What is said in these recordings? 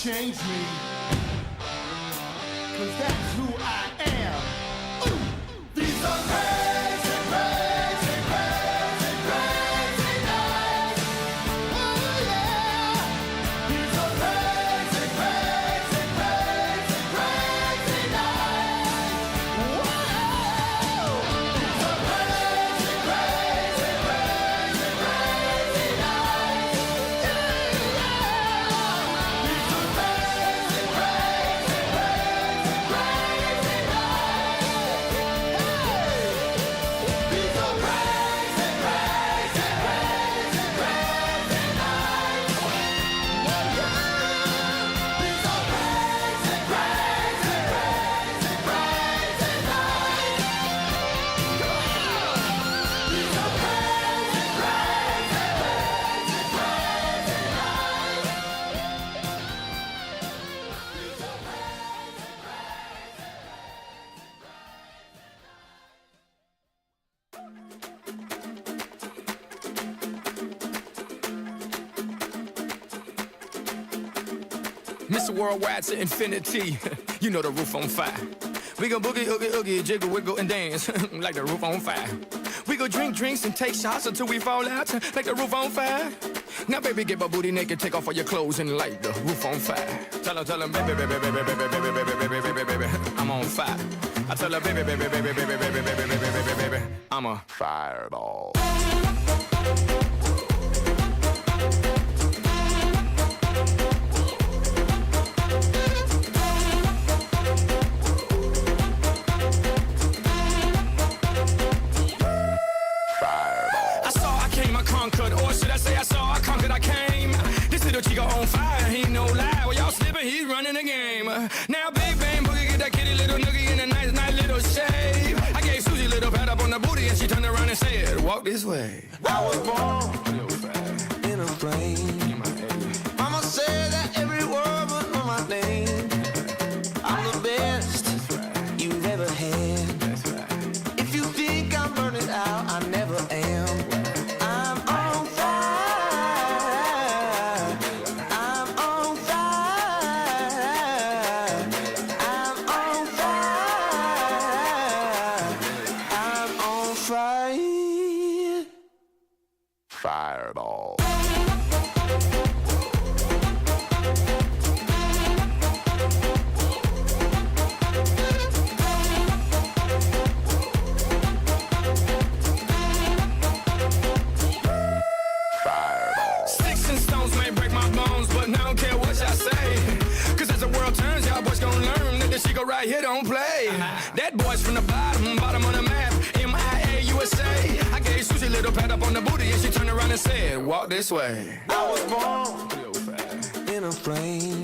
change me, 'cause that's who I am. Ooh. These are crazy, crazy, crazy, crazy nights. Oh yeah. These are crazy, crazy, crazy, crazy nights. Whoa. These are crazy, crazy, crazy, crazy nights. Mr. Worldwide to infinity, you know the roof on fire. We go boogie, oogie, oogie, jiggle, wiggle, and dance like the roof on fire. We go drink drinks and take shots until we fall out like the roof on fire. Now, baby, get my booty naked, take off all your clothes and light the roof on fire. Tell her, baby, baby, baby, baby, baby, baby, baby, baby, baby, baby, I'm on fire. I tell her, baby, baby, baby, baby, baby, baby, baby, baby, baby, baby, I'm a fireball. Conquered, or should I say I saw, I conquered, I came. This little chico on fire, he ain't no lie. Well, y'all slipping, he's running the game. Now, big bang, boogie, get that kitty little noogie in a nice, nice little shave. I gave Susie a little pat up on the booty, and she turned around and said, walk this way. I was born in a plane. Mama said that every word would know my name. I'm the best you've ever had. If you think I'm burning out, I never am. Fireball. Sticks and stones may break my bones, but I don't care what y'all say. 'Cause as the world turns, y'all boys gon' learn that the Chico right here don't play. That boy's from the bottom on the map, MIA USA. I gave Susie a little pat up on the booty, and she turned around and said, walk this way. I was born in a plane.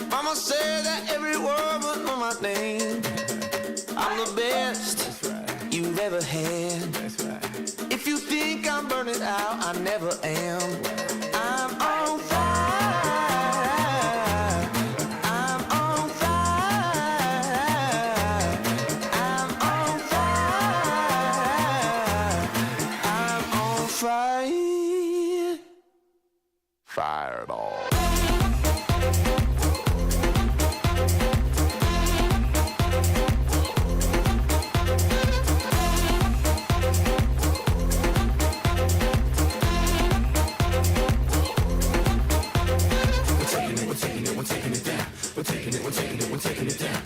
Mama said that every word would know my name. I'm the best you've ever had. If you think I'm burning out, I never am. I'm on fire. I'm on fire. I'm on fire. I'm on fire. Fireball. We're taking it down.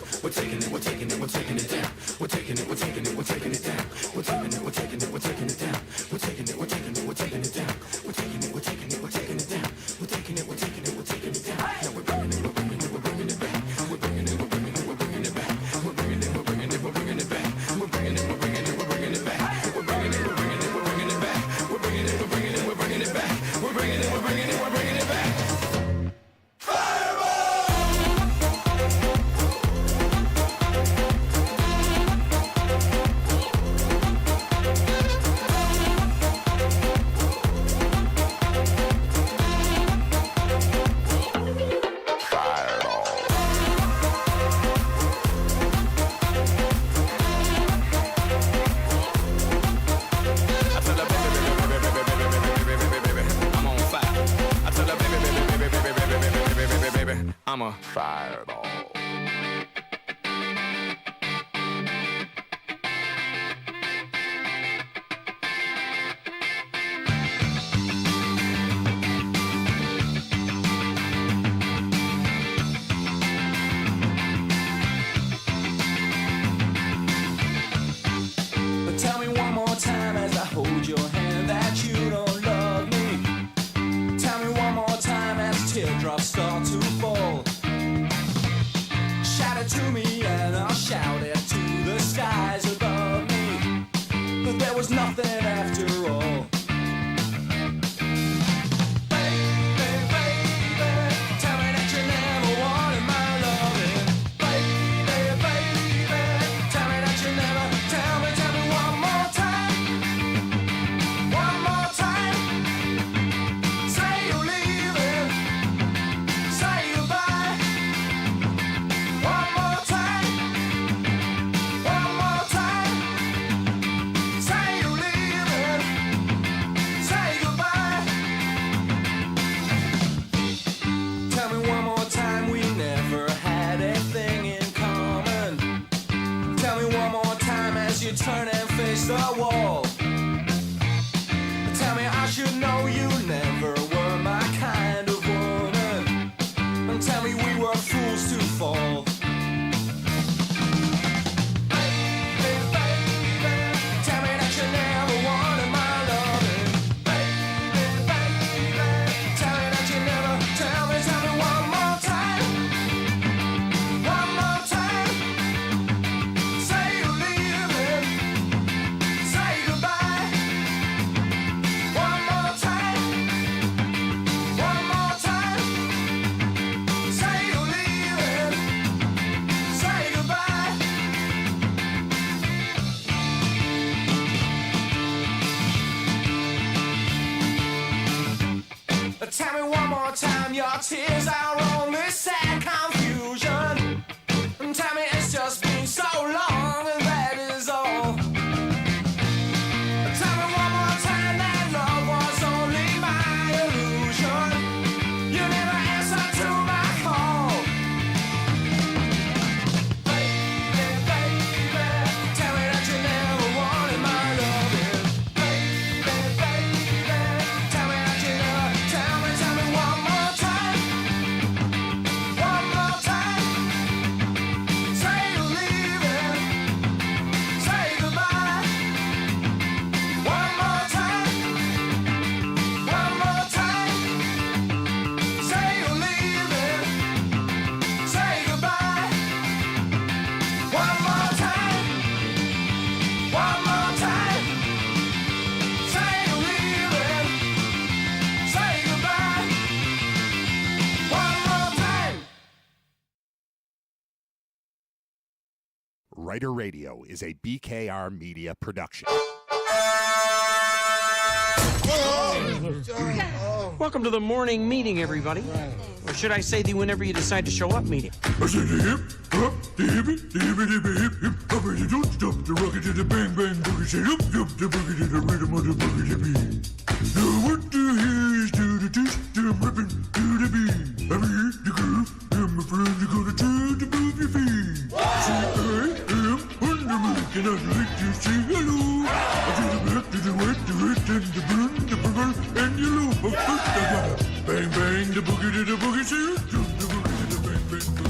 I'm a fireball. Tell me one more time as I hold your hand that you don't love me. Tell me one more time as teardrops start to fall. Shout it to me and I'll shout it to the skies above me. But there was nothing after all. Baby, baby, tell me that you never wanted my loving. Baby, baby, tell me that you never. Tell me one more time. One more time. Say you're leaving. Say goodbye. One more time. One more time. Say you're leaving. Say goodbye. Tell me one more time we never had a thing in common. Tell me one more time as you turn and face the wall. Tell me I should know you never were my kind of woman. And tell me we were fools to fall. Baby, baby, tell me that you never wanted my loving. Baby, baby, tell me that you never. Tell me one more time. One more time. Say you're leaving. Say goodbye. One more time. One more time. Say you're leaving. Say goodbye. Tell me one more time your tears are only sad confusion. Tell me it's just been so long and that is all. Tell me one more time that love was only my illusion. You never answered to my call. Baby, baby, tell me that you never wanted my loving. Baby, baby, tell me that you never. Tell me one more time. One more time. Say you're leaving. Say goodbye. One more time. One more time. Say you're leaving. Say goodbye. One more time. One more time. Say you're leaving. Say goodbye. One more time. RITER Radio is a BKR media production. Welcome to the morning meeting, everybody. Or should I say the whenever you decide to show up meeting? I said the hip, hop, the hippie, the hippie, the hip, hip, hop, and you don't stop the rocket to the bang, bang, boogie, say up, up, the boogie to the rhythm of the boogie to beat. Now what the hell is to the twist, I'm ripping to the beat. I'm here, the groove, and my friends are gonna try to move your feet. See, I am Wonderman, and I'd like to say hello. I do the black, to the white, the red, and the blue, the purple, and yellow. But first I gotta bang, bang, the boogie to the boogie, say up, the boogie to the bang, bang, boogie.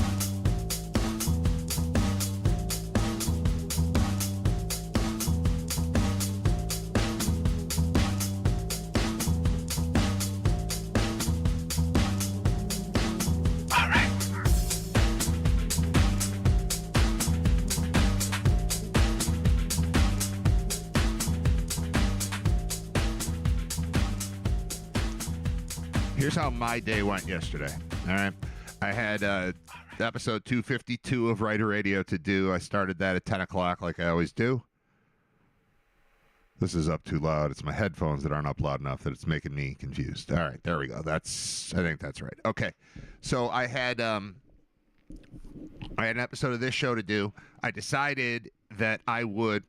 Here's how my day went yesterday. All right. I had episode 252 of RITER Radio to do. I started that at 10 o'clock like I always do. This is up too loud. It's my headphones that aren't up loud enough that it's making me confused. All right, there we go. I think that's right. Okay. So I had an episode of this show to do. I decided that I would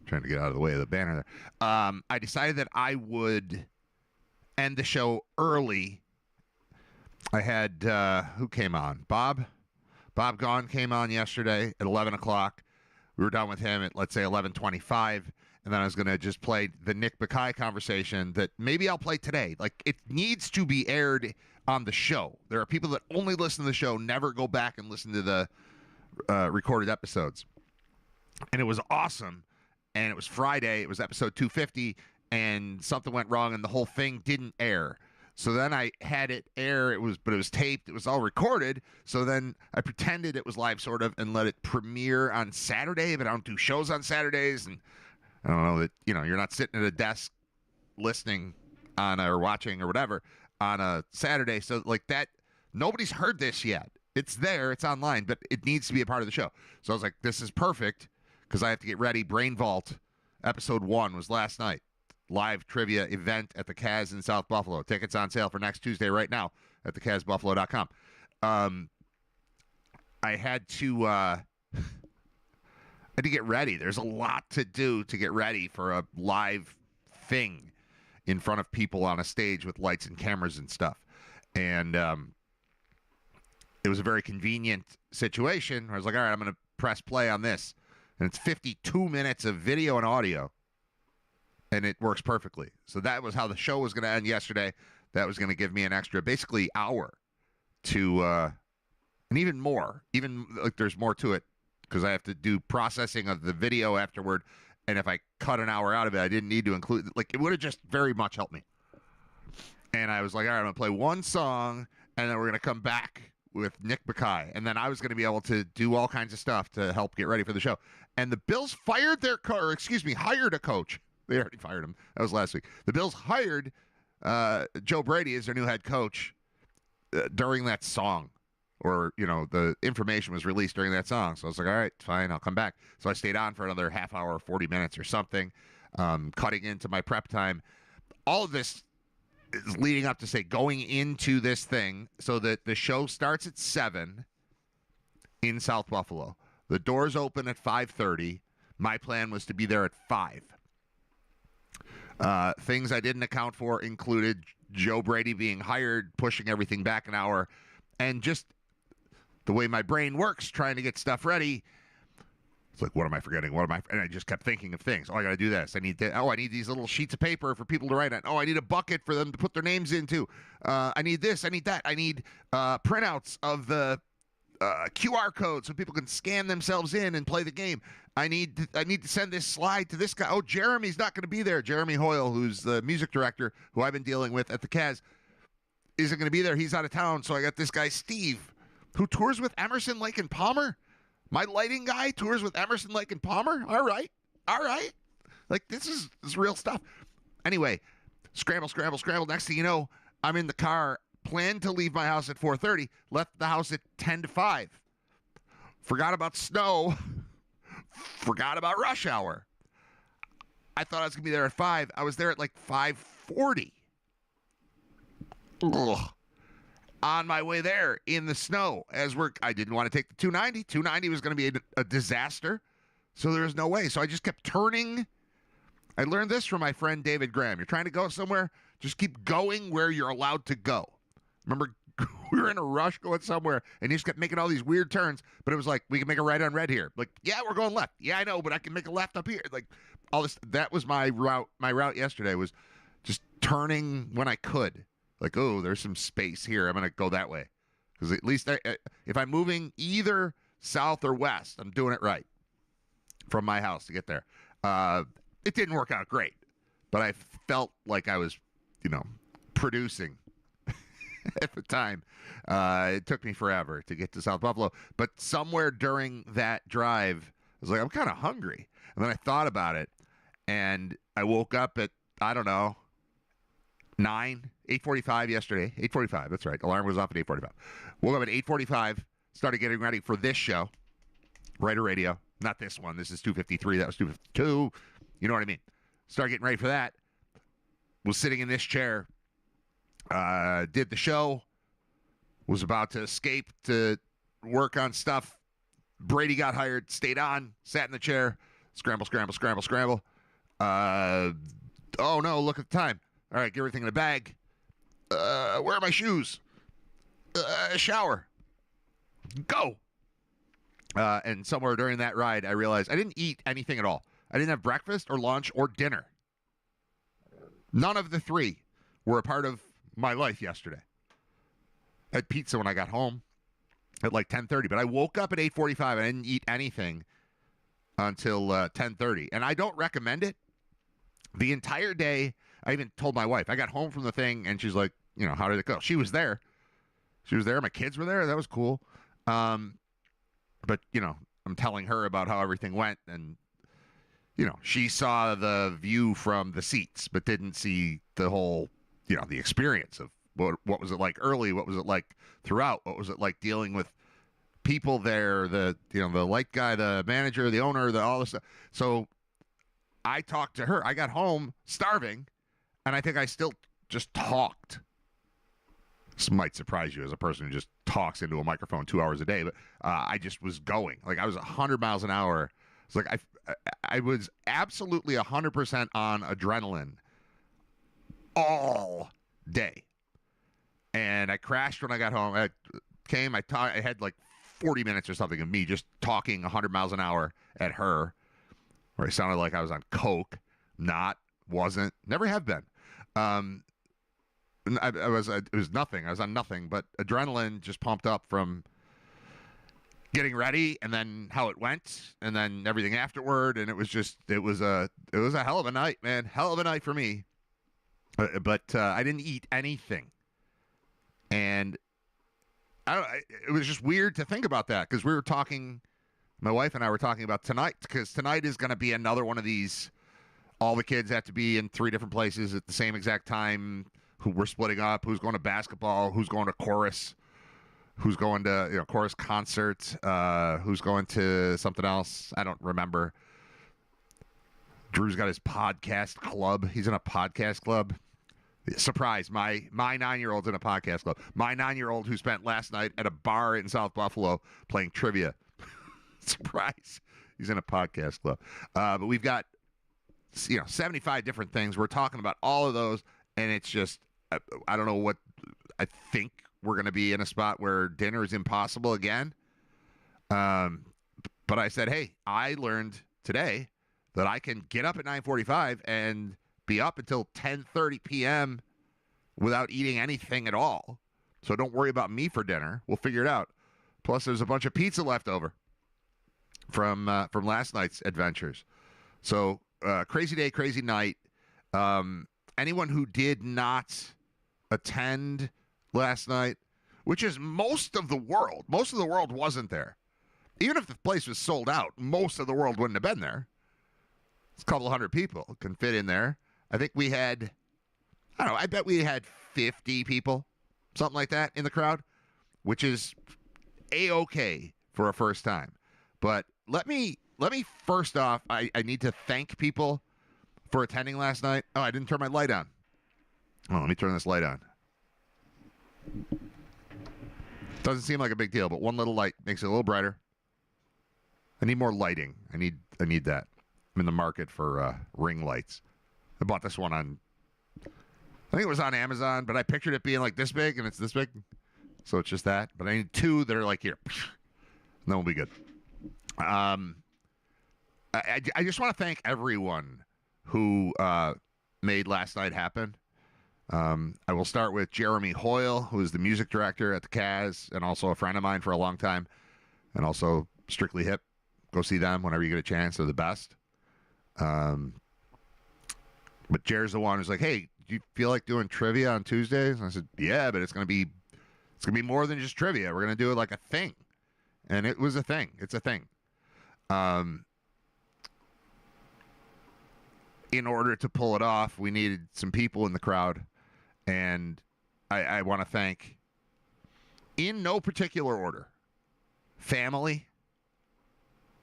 trying to get out of the way of the banner there. I decided that I would end the show early I had, who came on? Bob Gaughan came on yesterday at 11 o'clock. We were done with him at, let's say, 11:25. And then I was going to just play the Nick Bakay conversation that maybe I'll play today. Like, it needs to be aired on the show. There are people that only listen to the show, never go back and listen to the recorded episodes. And it was awesome. And it was Friday. It was episode 250. And something went wrong, and the whole thing didn't air. So then I had it air. But it was taped. It was all recorded. So then I pretended it was live, sort of, and let it premiere on Saturday. But I don't do shows on Saturdays, and I don't know that, you're not sitting at a desk listening or watching or whatever on a Saturday. So like that, nobody's heard this yet. It's there, it's online, but it needs to be a part of the show. So I was like, this is perfect because I have to get ready. Brain Vault episode 1 was last night. Live trivia event at the Kaz in South Buffalo. Tickets on sale for next Tuesday right now at thekazbuffalo.com. I had to get ready. There's a lot to do to get ready for a live thing in front of people on a stage with lights and cameras and stuff. And it was a very convenient situation where I was like, all right, I'm going to press play on this. And it's 52 minutes of video and audio. And it works perfectly. So that was how the show was going to end yesterday. That was going to give me an extra, basically, hour to, and even more. Even, like, there's more to it. Because I have to do processing of the video afterward, and if I cut an hour out of it, I didn't need to include, like, it would have just very much helped me. And I was like, all right, I'm going to play one song, and then we're going to come back with Nick Bakay, and then I was going to be able to do all kinds of stuff to help get ready for the show. And the Bills hired a coach. They already fired him. That was last week. The Bills hired Joe Brady as their new head coach during that song. Or, the information was released during that song. So I was like, all right, fine, I'll come back. So I stayed on for another half hour, 40 minutes or something, cutting into my prep time. All of this is leading up to, say, going into this thing so that the show starts at 7 in South Buffalo. The doors open at 5:30. My plan was to be there at 5. Things I didn't account for included Joe Brady being hired, pushing everything back an hour, and just the way my brain works, trying to get stuff ready. It's like, what am I forgetting? And I just kept thinking of things. Oh, I got to do this. I need these little sheets of paper for people to write on. Oh, I need a bucket for them to put their names into. I need this. I need that. I need printouts of the QR code so people can scan themselves in and play the game. I need to send this slide to this guy. Oh, Jeremy's not going to be there. Jeremy Hoyle, who's the music director, who I've been dealing with at the Kaz, isn't going to be there. He's out of town. So I got this guy, Steve, who tours with Emerson, Lake and Palmer. My lighting guy tours with Emerson, Lake and Palmer. All right. Like, this is real stuff. Anyway, scramble. Next thing you know, I'm in the car, planned to leave my house at 4:30, left the house at 10 to 5. Forgot about snow. Forgot about rush hour. I thought I was going to be there at 5. I was there at like 5:40. Ugh. On my way there in the snow I didn't want to take the 290. 290 was going to be a disaster. So there was no way. So I just kept turning. I learned this from my friend David Graham. You're trying to go somewhere, just keep going where you're allowed to go. Remember, we were in a rush going somewhere, and he just kept making all these weird turns, but it was like, we can make a right on red here. Like, yeah, we're going left. Yeah, I know, but I can make a left up here. Like, all this. That was my route. My route yesterday was just turning when I could. Like, oh, there's some space here. I'm going to go that way. Because at least if I'm moving either south or west, I'm doing it right from my house to get there. It didn't work out great, but I felt like I was, producing at the time. It took me forever to get to South Buffalo. But somewhere during that drive, I was like, I'm kind of hungry. And then I thought about it, and I woke up at, I don't know, 8:45 yesterday. 8:45, that's right. Alarm was off at 8:45. Woke up at 8:45, started getting ready for this show, RITER Radio. Not this one. This is 253. That was 252. You know what I mean? Started getting ready for that. Was sitting in this chair. Did the show. Was about to escape to work on stuff. Brady got hired. Stayed on. Sat in the chair. Scramble. Oh, no. Look at the time. All right, get everything in a bag. Where are my shoes? shower. Go. And somewhere during that ride, I realized I didn't eat anything at all. I didn't have breakfast or lunch or dinner. None of the three were a part of my life yesterday. I had pizza when I got home at like 10:30, but I woke up at 8:45 and I didn't eat anything until 10:30. And I don't recommend it. The entire day, I even told my wife. I got home from the thing, and she's like, you know, how did it go? She was there. She was there. My kids were there. That was cool. But, you know, I'm telling her about how everything went, and, you know, she saw the view from the seats, but didn't see the whole, you know, the experience of what was it like early, what was it like throughout, what was it like dealing with people there, the, you know, the light guy, the manager, the owner, all this stuff. So I talked to her. I got home starving, and I think I still just talked. This might surprise you as a person who just talks into a microphone 2 hours a day, but I just was going. Like, I was 100 miles an hour. It's like I was absolutely 100% on adrenaline all day. And I crashed when I got home. I had like 40 minutes or something of me just talking 100 miles an hour at her, where I sounded like I was on coke. Wasn't, never have been. It was nothing. I was on nothing, but adrenaline just pumped up from getting ready, and then how it went, and then everything afterward, and it was a hell of a night, man. Hell of a night for me. But I didn't eat anything, and it was just weird to think about that, because my wife and I were talking about tonight, because tonight is going to be another one of these. All the kids have to be in 3 different places at the same exact time. Who we're splitting up, who's going to basketball, who's going to chorus, who's going to, you know, chorus concert, who's going to something else. I don't remember. Drew's got his podcast club. He's in a podcast club. Surprise, my 9-year-old's in a podcast club. My 9-year-old who spent last night at a bar in South Buffalo playing trivia. Surprise. He's in a podcast club. But we've got, you know, 75 different things. We're talking about all of those, and it's just, I don't know what, I think we're going to be in a spot where dinner is impossible again. But I said, hey, I learned today that I can get up at 9:45 and be up until 10:30 p.m. without eating anything at all. So don't worry about me for dinner. We'll figure it out. Plus, there's a bunch of pizza left over from last night's adventures. So crazy day, crazy night. Anyone who did not attend last night, which is most of the world wasn't there. Even if the place was sold out, most of the world wouldn't have been there. It's a couple hundred people can fit in there. I think we had, I don't know, I bet we had 50 people, something like that, in the crowd, which is A-okay for a first time. But let me first off, I need to thank people for attending last night. Oh, I didn't turn my light on. Oh, let me turn this light on. Doesn't seem like a big deal, but one little light makes it a little brighter. I need more lighting. I need that. I'm in the market for ring lights. I bought this one on, I think it was on Amazon, but I pictured it being like this big, and it's this big. So it's just that. But I need 2 that are like here. And then we'll be good. I just want to thank everyone who made last night happen. I will start with Jeremy Hoyle, who is the music director at the Kaz and also a friend of mine for a long time, and also Strictly Hip. Go see them whenever you get a chance. They're the best. But Jer's the one who's like, hey, do you feel like doing trivia on Tuesdays? And I said, yeah, but it's gonna be more than just trivia. We're gonna do it like a thing. And it was a thing. It's a thing. In order to pull it off, we needed some people in the crowd. And I want to thank, in no particular order, family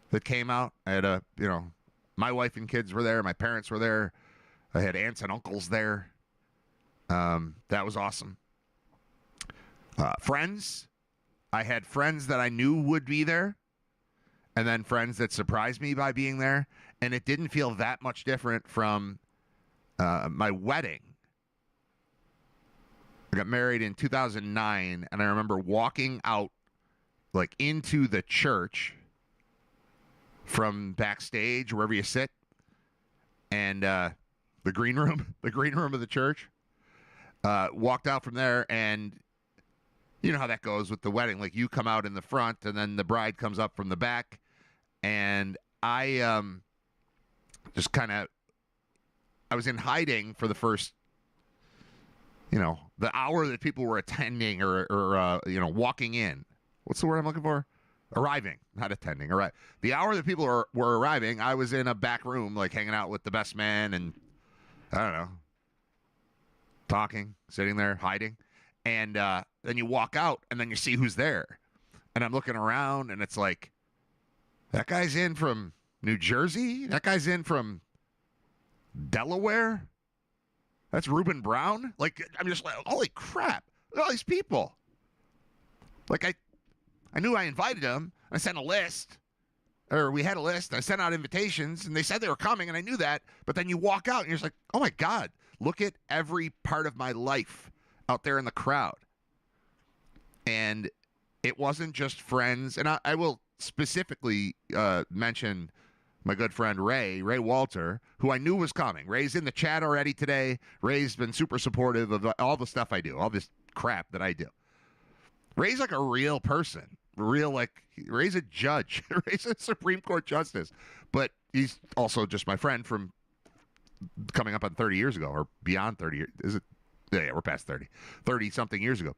that came out. I had my wife and kids were there. My parents were there. I had aunts and uncles there. That was awesome. Friends. I had friends that I knew would be there, and then friends that surprised me by being there. And it didn't feel that much different from my wedding. I got married in 2009, and I remember walking out, like, into the church from backstage, wherever you sit, and the green room of the church. Walked out from there, and you know how that goes with the wedding. Like, you come out in the front, and then the bride comes up from the back, and I just kind of, I was in hiding for the first, the hour that people were attending or walking in. What's the word I'm looking for? Arriving, not attending. All right. The hour that people were arriving, I was in a back room, like, hanging out with the best man and, I don't know, talking, sitting there, hiding. And then you walk out, and then you see who's there. And I'm looking around, and it's like, that guy's in from New Jersey? That guy's in from Delaware? That's Reuben Brown? Like, I'm just like, holy crap. Look at all these people. Like, I knew I invited them. I sent a list. Or we had a list. I sent out invitations, and they said they were coming, and I knew that. But then you walk out, and you're just like, oh, my God. Look at every part of my life out there in the crowd. And it wasn't just friends. And I will specifically mention my good friend Ray Walter, who I knew was coming. Ray's in the chat already today. Ray's been super supportive of all the stuff I do, all this crap that I do. Ray's like a real person. Ray's a judge. Ray's a Supreme Court justice. But he's also just my friend from coming up on 30 years ago, or beyond 30 years. Is it? Yeah, we're past 30. 30-something years ago.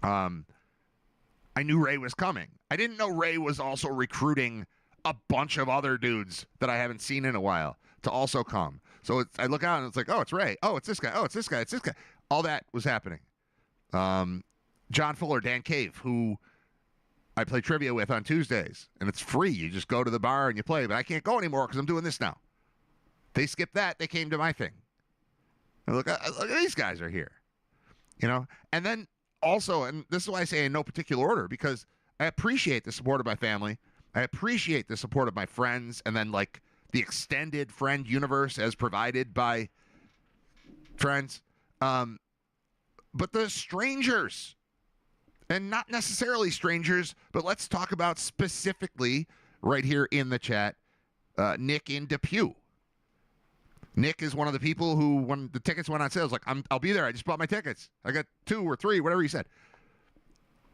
I knew Ray was coming. I didn't know Ray was also recruiting a bunch of other dudes that I haven't seen in a while to also come. So I look out, and it's like, oh, it's Ray. Oh, it's this guy. Oh, it's this guy. It's this guy. All that was happening. John Fuller, Dan Cave, who I play trivia with on Tuesdays, and it's free. You just go to the bar and you play, but I can't go anymore because I'm doing this now. They skipped that. They came to my thing. And look, these guys are here. And then also, and this is why I say in no particular order, because I appreciate the support of my family. I appreciate the support of my friends, and then, like, the extended friend universe as provided by friends. But the strangers, and not necessarily strangers, but let's talk about specifically right here in the chat, Nick in Depew. Nick is one of the people who, when the tickets went on sale, was like, I'll be there. I just bought my tickets. I got 2 or 3, whatever he said.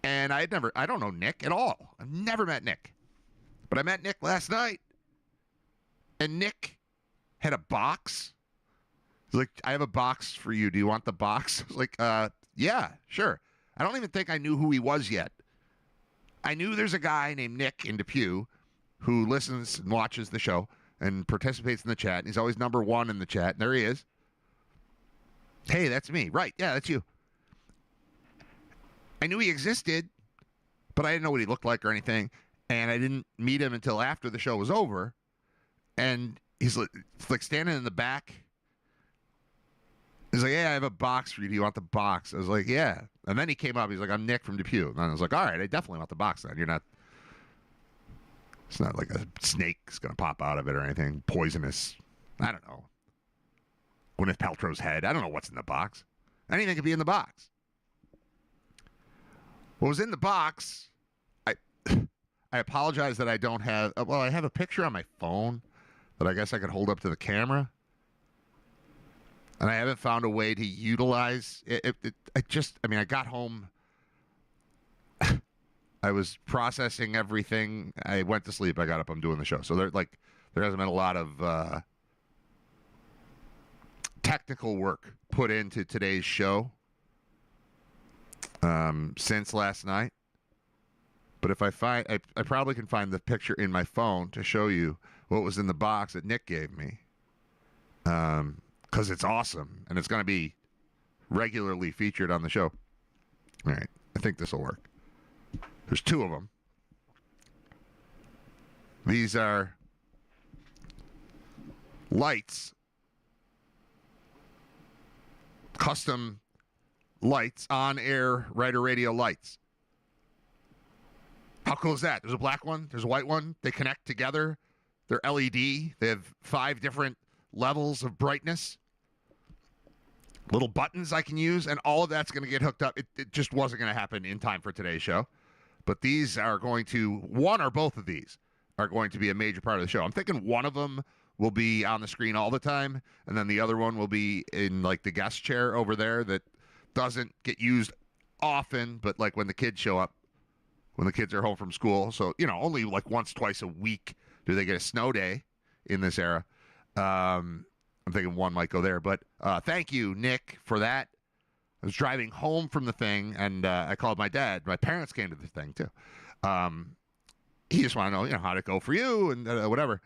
And I don't know Nick at all. I've never met Nick. But I met Nick last night. And Nick had a box. He's like, I have a box for you. Do you want the box? I was like, yeah, sure. I don't even think I knew who he was yet. I knew there's a guy named Nick in Depew who listens and watches the show and participates in the chat. And he's always number 1 in the chat. And there he is. Hey, that's me. Right. Yeah, that's you. I knew he existed, but I didn't know what he looked like or anything. And I didn't meet him until after the show was over. And he's like standing in the back. He's like, hey, I have a box for you. Do you want the box? I was like, yeah. And then he came up. He's like, I'm Nick from Depew. And I was like, all right, I definitely want the box then. It's not like a snake's going to pop out of it or anything poisonous. I don't know. Gwyneth Paltrow's head. I don't know what's in the box. Anything could be in the box. What was in the box, I apologize that I don't have, I have a picture on my phone that I guess I could hold up to the camera. And I haven't found a way to utilize it. I got home. I was processing everything. I went to sleep. I got up. I'm doing the show. So there hasn't been a lot of technical work put into today's show since last night. But if I probably can find the picture in my phone to show you what was in the box that Nick gave me. Because it's awesome, and it's going to be regularly featured on the show. All right. I think this will work. There's 2 of them. These are lights. Custom lights, on-air RITER Radio lights. How cool is that? There's a black one. There's a white one. They connect together. They're LED. They have 5 different levels of brightness. little buttons I can use, and all of that's going to get hooked up. It just wasn't going to happen in time for today's show. But these are going to, one or both of these are going to be a major part of the show. I'm thinking one of them will be on the screen all the time, and then the other one will be in like the guest chair over there that doesn't get used often, but like when the kids show up, when the kids are home from school. So, only like once, twice a week do they get a snow day in this era. I'm thinking one might go there. But thank you, Nick, for that. I was driving home from the thing, and I called my dad. My parents came to the thing, too. He just wanted to know, how'd it go for you and whatever.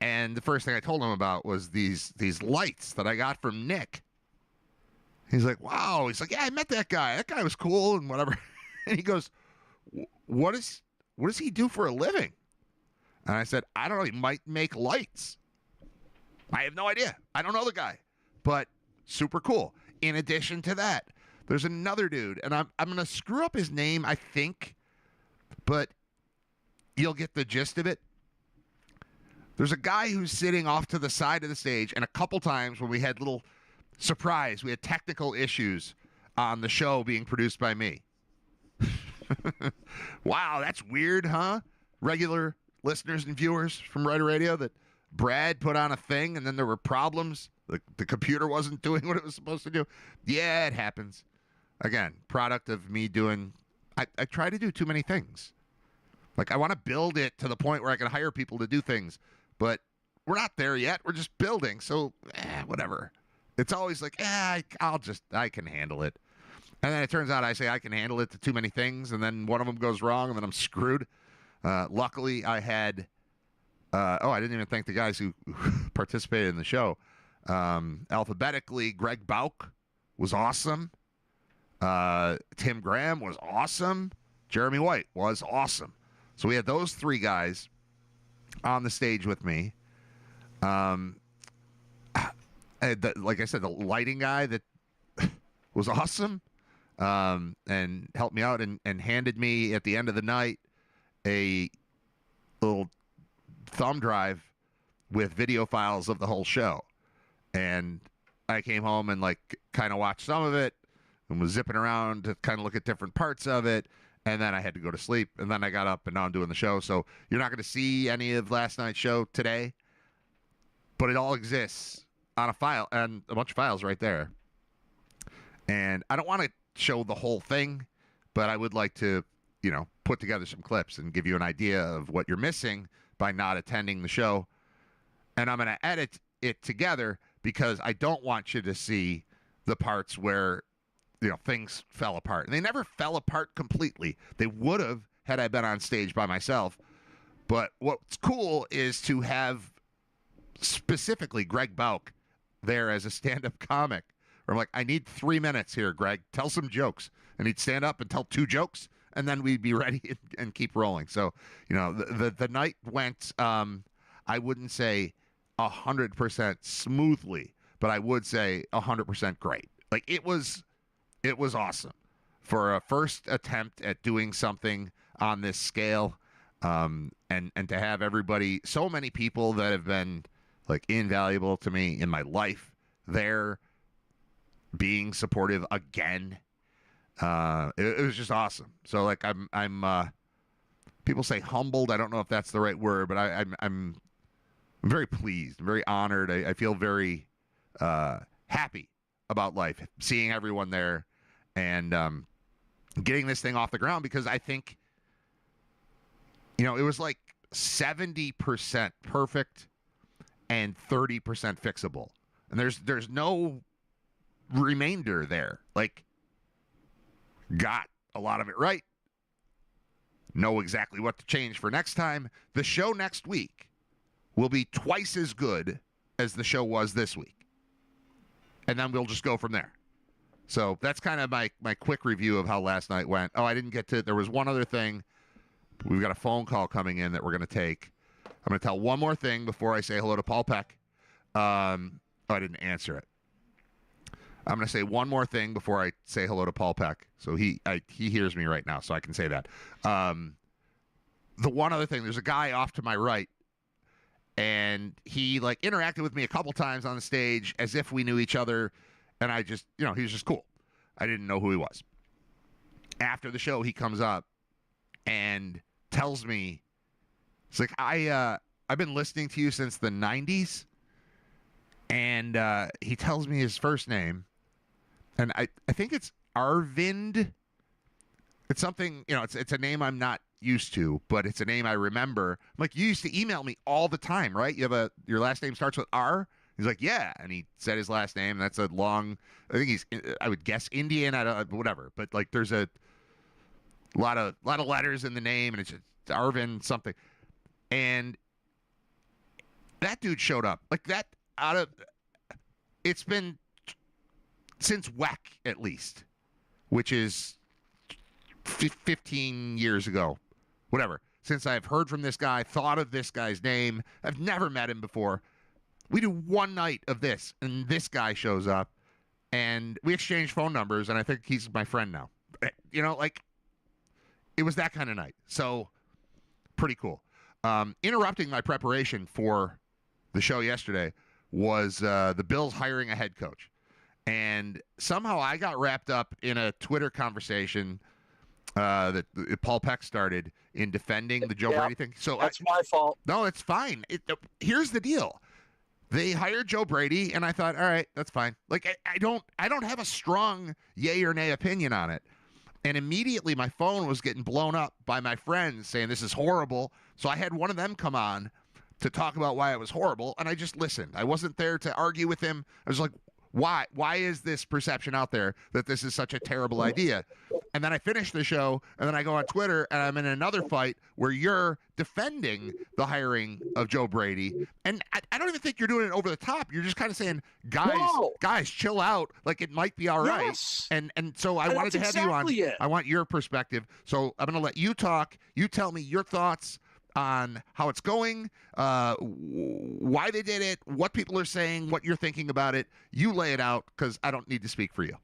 And the first thing I told him about was these lights that I got from Nick. He's like, wow. He's like, yeah, I met that guy. That guy was cool and whatever. And he goes, what does he do for a living? And I said, I don't know. He might make lights. I have no idea. I don't know the guy, but super cool. In addition to that, there's another dude, and I'm going to screw up his name, I think, but you'll get the gist of it. There's a guy who's sitting off to the side of the stage, and a couple times when we had little surprise, we had technical issues on the show being produced by me. Wow, that's weird, huh? Regular listeners and viewers from RITER Radio, that Brad put on a thing and then there were problems. The computer wasn't doing what it was supposed to do. Yeah, it happens. Again, product of me doing, I try to do too many things. Like, I want to build it to the point where I can hire people to do things, but we're not there yet. We're just building, so whatever. It's always like, I can handle it. And then it turns out I say I can handle it to too many things, and then one of them goes wrong, and then I'm screwed. Luckily, I had, I didn't even thank the guys who participated in the show. Alphabetically, Greg Bauk was awesome. Tim Graham was awesome. Jeremy White was awesome. So we had those three guys on the stage with me. Like I said, the lighting guy that was awesome, and helped me out and handed me at the end of the night a little thumb drive with video files of the whole show. And I came home and kind of watched some of it and was zipping around to kind of look at different parts of it. And then I had to go to sleep. And then I got up and now I'm doing the show. So you're not going to see any of last night's show today, but it all exists on a file and a bunch of files right there. And I don't want to show the whole thing, but I would like to, put together some clips and give you an idea of what you're missing by not attending the show. And I'm going to edit it together because I don't want you to see the parts where, things fell apart. And they never fell apart completely. They would have had I been on stage by myself. But what's cool is to have specifically Greg Bauk there as a stand-up comic. Where I'm like, I need 3 minutes here, Greg. Tell some jokes. And he'd stand up and tell 2 jokes, and then we'd be ready and keep rolling. So, the night went, I wouldn't say 100% smoothly, but I would say 100% great. Like, it was awesome for a first attempt at doing something on this scale, and to have everybody, so many people that have been invaluable to me in my life there, being supportive again. It was just awesome. So I'm people say humbled. I don't know if that's the right word, but I'm very pleased, very honored. I feel very happy about life, seeing everyone there and getting this thing off the ground, because I think, it was 70% perfect and 30% fixable. And there's no remainder there. Got a lot of it right. Know exactly what to change for next time. The show next week will be twice as good as the show was this week. And then we'll just go from there. So that's kind of my quick review of how last night went. Oh, I didn't get to, there was one other thing. We've got a phone call coming in that we're going to take. I'm going to tell one more thing before I say hello to Paul Peck. I didn't answer it. I'm going to say one more thing before I say hello to Paul Peck. So he hears me right now, so I can say that. The one other thing, there's a guy off to my right, and he interacted with me a couple times on the stage as if we knew each other, And I just, he was just cool. I didn't know who he was. After the show, he comes up and tells me, it's like, I've been listening to you since the 90s. And he tells me his first name. And I think it's Arvind. It's something, it's a name I'm not used to, but it's a name I remember. I'm like, you used to email me all the time, right? Your last name starts with R? He's like, yeah. And he said his last name. That's a long, I think I would guess Indian, whatever. But like there's a lot of letters in the name, and it's Arvind something. And that dude showed up. Like that it's been since WEC at least, which is 15 years ago, whatever, since I've heard from this guy, thought of this guy's name. I've never met him before. We do one night of this, and this guy shows up, and we exchange phone numbers, and I think he's my friend now. Like, it was that kind of night. So, pretty cool. Interrupting my preparation for the show yesterday was the Bills hiring a head coach. And somehow I got wrapped up in a Twitter conversation that Paul Peck started in defending the Joe Brady thing. So that's my fault. No, it's fine. Here's the deal. They hired Joe Brady, and I thought, all right, that's fine. Like I don't have a strong yay or nay opinion on it. And immediately my phone was getting blown up by my friends saying this is horrible. So I had one of them come on to talk about why it was horrible, and I just listened. I wasn't there to argue with him. I was like, why is this perception out there that this is such a terrible idea? And then I finish the show, and then I go on Twitter, and I'm in another fight where you're defending the hiring of Joe Brady. And I don't even think you're doing it over the top. You're just kind of saying, guys, chill out. Like, it might be all right. Yes. And so I wanted to have you on. It. I want your perspective. So I'm going to let you talk. You tell me your thoughts on how it's going, why they did it, what people are saying, what you're thinking about it. You lay it out, because I don't need to speak for you.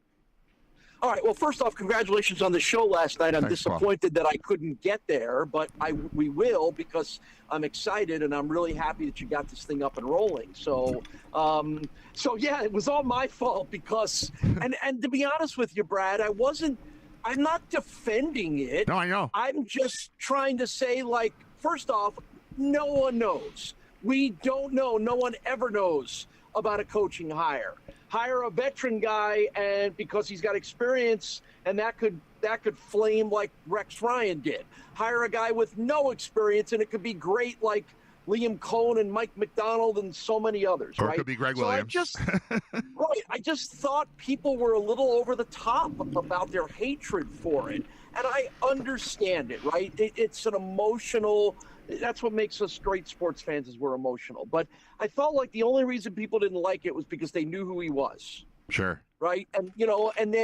All right. Well, first off, congratulations on the show last night. I'm disappointed that I couldn't get there, but we will, because I'm excited and I'm really happy that you got this thing up and rolling. So yeah, it was all my fault because, and to be honest with you, Brad, I'm not defending it. No, I know. I'm just trying to say, like, first off, no one knows. We don't know. No one ever knows about a coaching hire. Hire a veteran guy, and because he's got experience, and that could flame like Rex Ryan did. Hire a guy with no experience, and it could be great like Liam Cohen and Mike McDonald and so many others. Or right? it could be Greg Williams. I just thought people were a little over the top about their hatred for it. And I understand it, right? It's an emotional, that's what makes us great sports fans, is we're emotional. But I felt like the only reason people didn't like it was because they knew who he was. Sure. Right? And and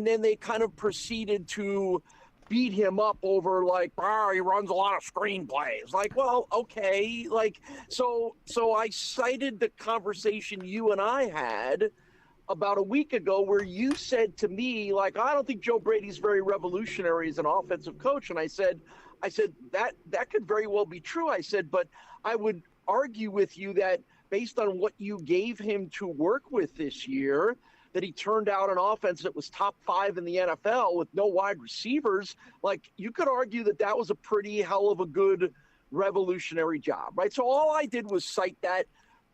then they kind of proceeded to beat him up over like, he runs a lot of screenplays. Like, well, okay. Like, so I cited the conversation you and I had about a week ago where you said to me, like, I don't think Joe Brady's very revolutionary as an offensive coach. And I said that could very well be true. I said, but I would argue with you that based on what you gave him to work with this year, that he turned out an offense that was top 5 in the NFL with no wide receivers. Like, you could argue that was a pretty hell of a good revolutionary job, right? So all I did was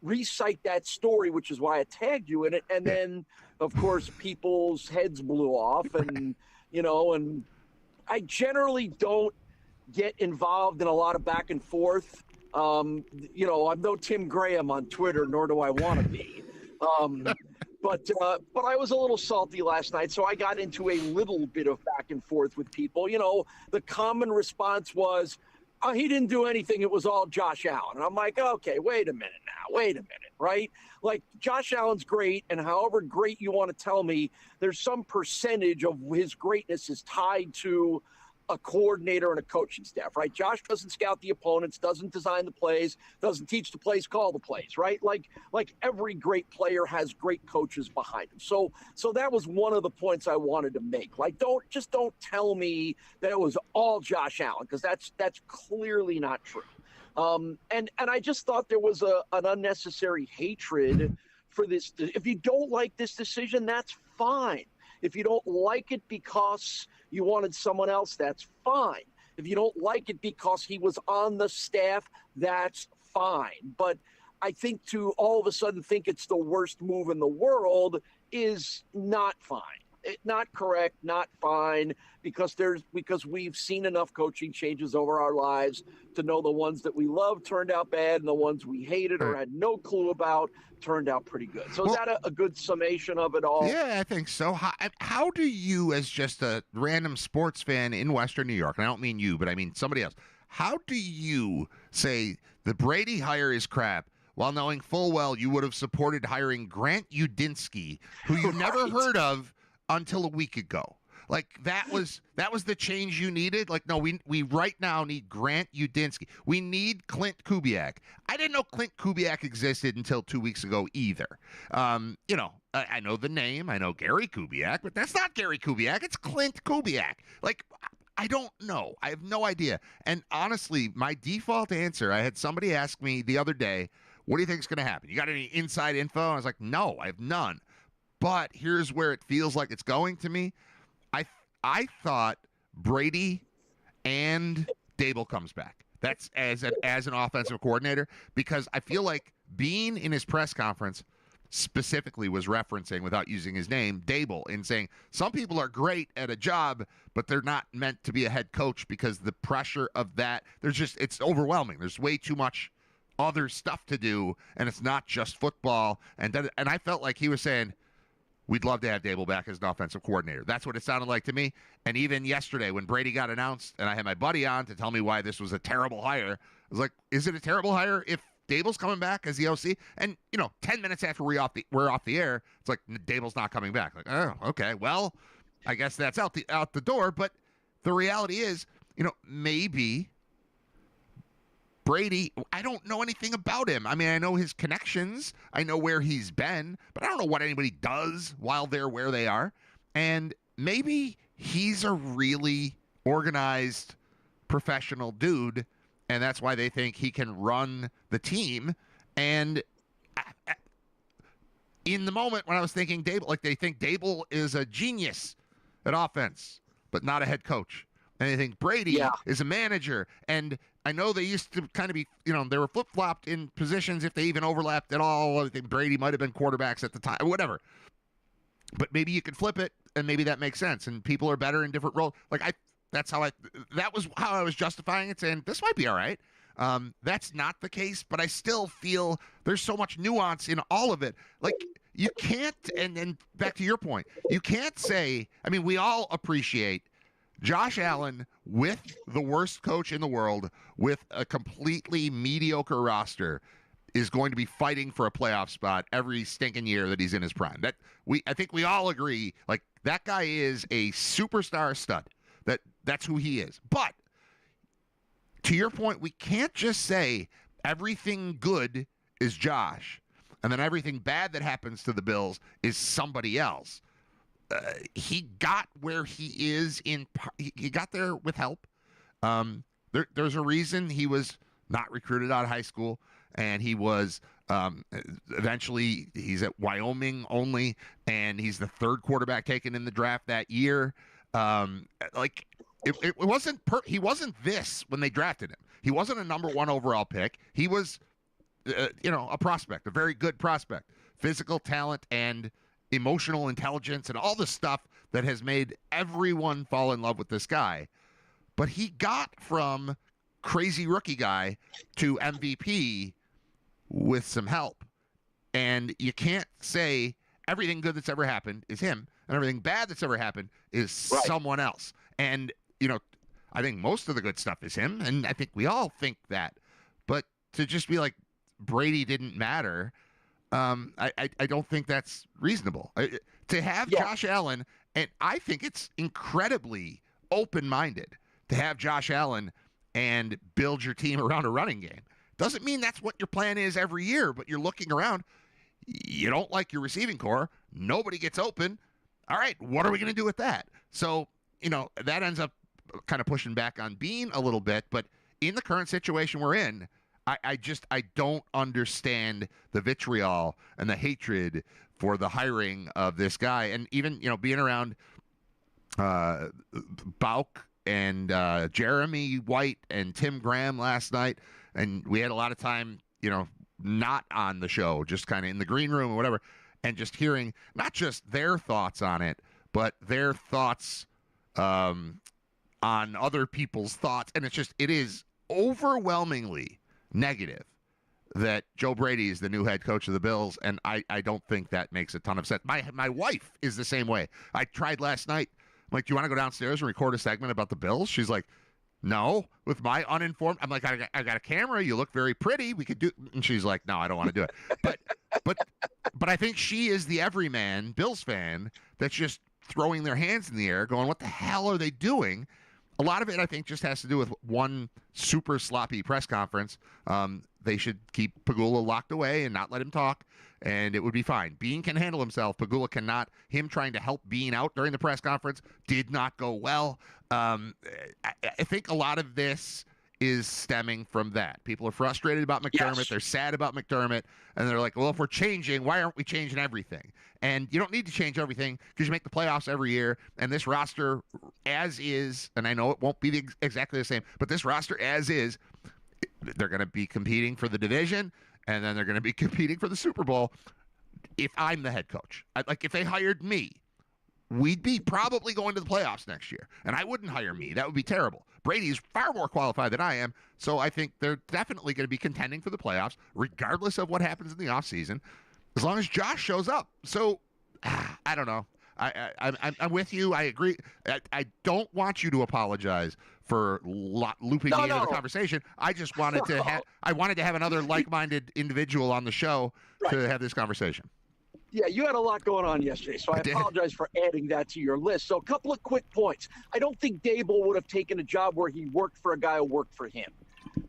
recite that story, which is why I tagged you in it. And then, of course, people's heads blew off. And, and I generally don't get involved in a lot of back and forth. I'm no Tim Graham on Twitter, nor do I want to be. But I was a little salty last night, so I got into a little bit of back and forth with people. The common response was, he didn't do anything. It was all Josh Allen. And I'm like, okay, wait a minute, right? Like, Josh Allen's great, and however great you want to tell me, there's some percentage of his greatness is tied to a coordinator and a coaching staff, right? Josh doesn't scout the opponents, doesn't design the plays, doesn't teach the plays, call the plays, right? Like every great player has great coaches behind him. So that was one of the points I wanted to make. Like, don't tell me that it was all Josh Allen, because that's clearly not true. And I just thought there was an unnecessary hatred for this. If you don't like this decision, that's fine. If you don't like it because you wanted someone else, that's fine. If you don't like it because he was on the staff, that's fine. But I think to all of a sudden think it's the worst move in the world is not fine. Not correct, not fine, because we've seen enough coaching changes over our lives to know the ones that we loved turned out bad and the ones we hated or had no clue about turned out pretty good. So is that a good summation of it all? Yeah, I think so. How do you, as just a random sports fan in Western New York, and I don't mean you, but I mean somebody else, how do you say the Brady hire is crap while knowing full well you would have supported hiring Grant Udinsky, who you never heard of until a week ago? Like that was the change you needed. Like, no, we right now need Grant Udinsky. We need Clint Kubiak. I didn't know Clint Kubiak existed until 2 weeks ago either. I know the name. I know Gary Kubiak, but that's not Gary Kubiak. It's Clint Kubiak. Like, I don't know. I have no idea. And honestly, my default answer, I had somebody ask me the other day, what do you think is going to happen? You got any inside info? And I was like, no, I have none. But here's where it feels like it's going to me. I thought Brady and Dable comes back. That's as an offensive coordinator, because I feel like Bean in his press conference specifically was referencing, without using his name, Dable, in saying some people are great at a job, but they're not meant to be a head coach because the pressure of that, it's overwhelming. There's way too much other stuff to do, and it's not just football. And I felt like he was saying, we'd love to have Dable back as an offensive coordinator. That's what it sounded like to me. And even yesterday when Brady got announced and I had my buddy on to tell me why this was a terrible hire, I was like, is it a terrible hire if Dable's coming back as the OC? And, 10 minutes after we're off the air, it's like, Dable's not coming back. Like, oh, okay, well, I guess that's out the door. But the reality is, maybe Brady, I don't know anything about him. I mean, I know his connections. I know where he's been, but I don't know what anybody does while they're where they are. And maybe he's a really organized professional dude, and that's why they think he can run the team. And in the moment when I was thinking Dable, like they think Dable is a genius at offense, but not a head coach. And they think Brady is a manager. And I know they used to kind of be, they were flip-flopped in positions if they even overlapped at all. I think Brady might have been quarterbacks at the time, whatever. But maybe you can flip it, and maybe that makes sense. And people are better in different roles. Like that was how I was justifying it, saying this might be all right. That's not the case, but I still feel there's so much nuance in all of it. Like you can't, and back to your point, you can't say, I mean, we all appreciate Josh Allen with the worst coach in the world, with a completely mediocre roster, is going to be fighting for a playoff spot every stinking year that he's in his prime. I think we all agree, like that guy is a superstar stud. That's who he is. But to your point, we can't just say everything good is Josh, and then everything bad that happens to the Bills is somebody else. He got where he is he got there with help. There's a reason he was not recruited out of high school, and he was eventually he's at Wyoming only, and he's the third quarterback taken in the draft that year. It wasn't he wasn't this when they drafted him. He wasn't a number 1 overall pick. He was a prospect, a very good prospect, physical talent and emotional intelligence and all the stuff that has made everyone fall in love with this guy. But he got from crazy rookie guy to MVP with some help. And you can't say everything good that's ever happened is him and everything bad that's ever happened is someone else. And, I think most of the good stuff is him, and I think we all think that. But to just be like, Brady didn't matter, I don't think that's reasonable. To have Josh Allen, and I think it's incredibly open-minded to have Josh Allen and build your team around a running game. Doesn't mean that's what your plan is every year, but you're looking around. You don't like your receiving core. Nobody gets open. All right, what are we going to do with that? So, that ends up kind of pushing back on Bean a little bit, but in the current situation we're in, I don't understand the vitriol and the hatred for the hiring of this guy. And even, being around Bauk and Jeremy White and Tim Graham last night, and we had a lot of time, not on the show, just kind of in the green room or whatever, and just hearing not just their thoughts on it, but their thoughts on other people's thoughts. And it is overwhelmingly negative that Joe Brady is the new head coach of the Bills, and I don't think that makes a ton of sense. My wife is the same way. I tried last night. I'm like, do you want to go downstairs and record a segment about the Bills? She's like, no, with my uninformed. I'm like, I got a camera. You look very pretty. We could do. And she's like, no, I don't want to do it. But I think she is the everyman Bills fan that's just throwing their hands in the air, going, what the hell are they doing? A lot of it, I think, just has to do with one super sloppy press conference. They should keep Pagula locked away and not let him talk, and it would be fine. Bean can handle himself. Pagula cannot. Him trying to help Bean out during the press conference did not go well. I think a lot of this is stemming from that. People are frustrated about McDermott. Yes. They're sad about McDermott, and they're like, well, if we're changing, why aren't we changing everything? And you don't need to change everything because you make the playoffs every year, and this roster as is, and I know it won't be exactly the same, but this roster as is, they're going to be competing for the division, and then they're going to be competing for the Super Bowl. If I'm the head coach, if they hired me, we'd be probably going to the playoffs next year, and I wouldn't hire me. That would be terrible. Brady's far more qualified than I am, so I think they're definitely going to be contending for the playoffs, regardless of what happens in the offseason, as long as Josh shows up. So, I don't know. I'm with you. I agree. I don't want you to apologize for looping me into the conversation. I just wanted to have another like-minded individual on the show to have this conversation. Yeah, you had a lot going on yesterday, so I apologize for adding that to your list. So a couple of quick points. I don't think Dable would have taken a job where he worked for a guy who worked for him,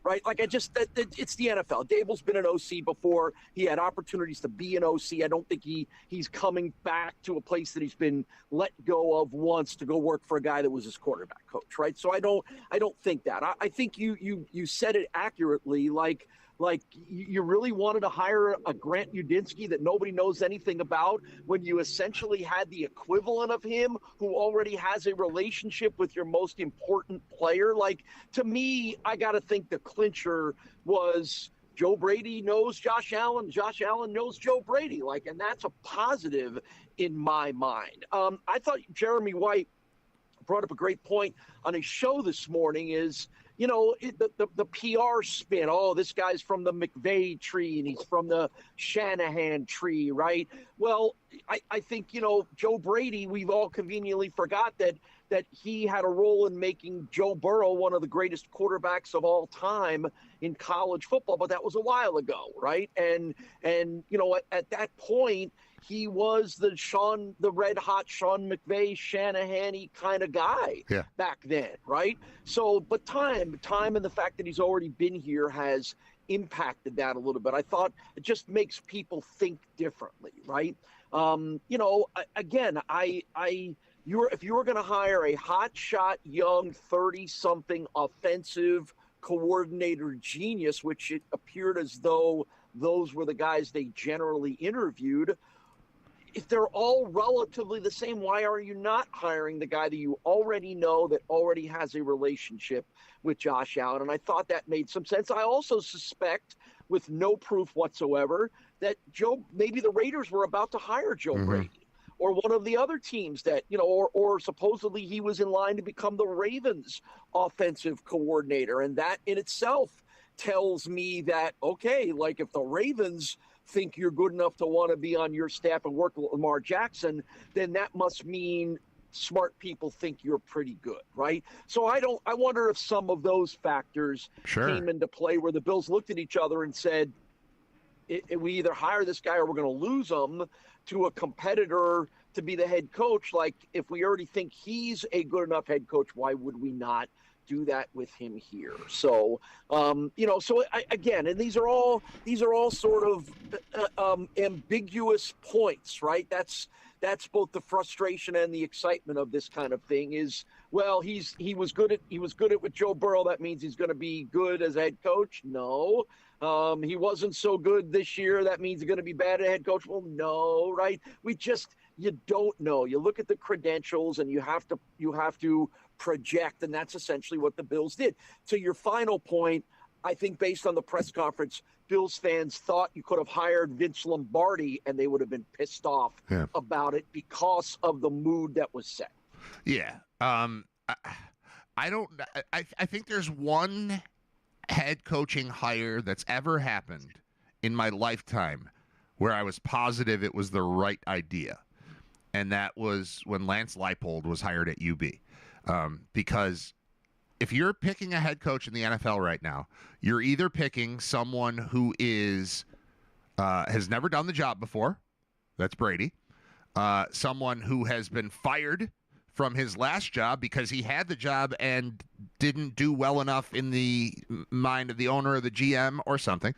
right? It's the NFL. Dable's been an OC before. He had opportunities to be an OC. I don't think he's coming back to a place that he's been let go of once to go work for a guy that was his quarterback coach, right? So I don't think that. I think you said it accurately, like you really wanted to hire a Grant Udinski that nobody knows anything about when you essentially had the equivalent of him who already has a relationship with your most important player. Like, to me, I got to think the clincher was Joe Brady knows Josh Allen. Josh Allen knows Joe Brady. And that's a positive in my mind. I thought Jeremy White brought up a great point on his show this morning is, the PR spin. Oh, this guy's from the McVay tree and he's from the Shanahan tree, right? Well, I think, Joe Brady, we've all conveniently forgot that he had a role in making Joe Burrow one of the greatest quarterbacks of all time in college football, but that was a while ago, right? And at that point, he was the red hot Sean McVay, Shanahan-y kind of guy back then, right? So, but time and the fact that he's already been here has impacted that a little bit. I thought it just makes people think differently, right? Again, if you were going to hire a hotshot, young, 30-something offensive coordinator genius, which it appeared as though those were the guys they generally interviewed, if they're all relatively the same, why are you not hiring the guy that you already know that already has a relationship with Josh Allen? And I thought that made some sense. I also suspect, with no proof whatsoever, that maybe the Raiders were about to hire Joe Brady, or one of the other teams that, or supposedly he was in line to become the Ravens offensive coordinator. And that in itself tells me that, okay, if the Ravens think you're good enough to want to be on your staff and work with Lamar Jackson, then that must mean smart people think you're pretty good, right? So I wonder if some of those factors came into play where the Bills looked at each other and said, we either hire this guy or we're going to lose him to a competitor to be the head coach. If we already think he's a good enough head coach, why would we not do that with him here. So, again, and these are all sort of ambiguous points, right? That's both the frustration and the excitement of this kind of thing is, well, he was good at with Joe Burrow. That means he's going to be good as a head coach. No. He wasn't so good this year. That means he's going to be bad at head coach. Well, no, right? You don't know. You look at the credentials and you have to project, and that's essentially what the Bills did. To your final point, I think based on the press conference, Bills fans thought you could have hired Vince Lombardi and they would have been pissed off about it because of the mood that was set. Yeah. I think there's one head coaching hire that's ever happened in my lifetime where I was positive it was the right idea. And that was when Lance Leipold was hired at UB. Because if you're picking a head coach in the NFL right now, you're either picking someone who is has never done the job before. That's Brady. Someone who has been fired from his last job because he had the job and didn't do well enough in the mind of the owner or the GM or something.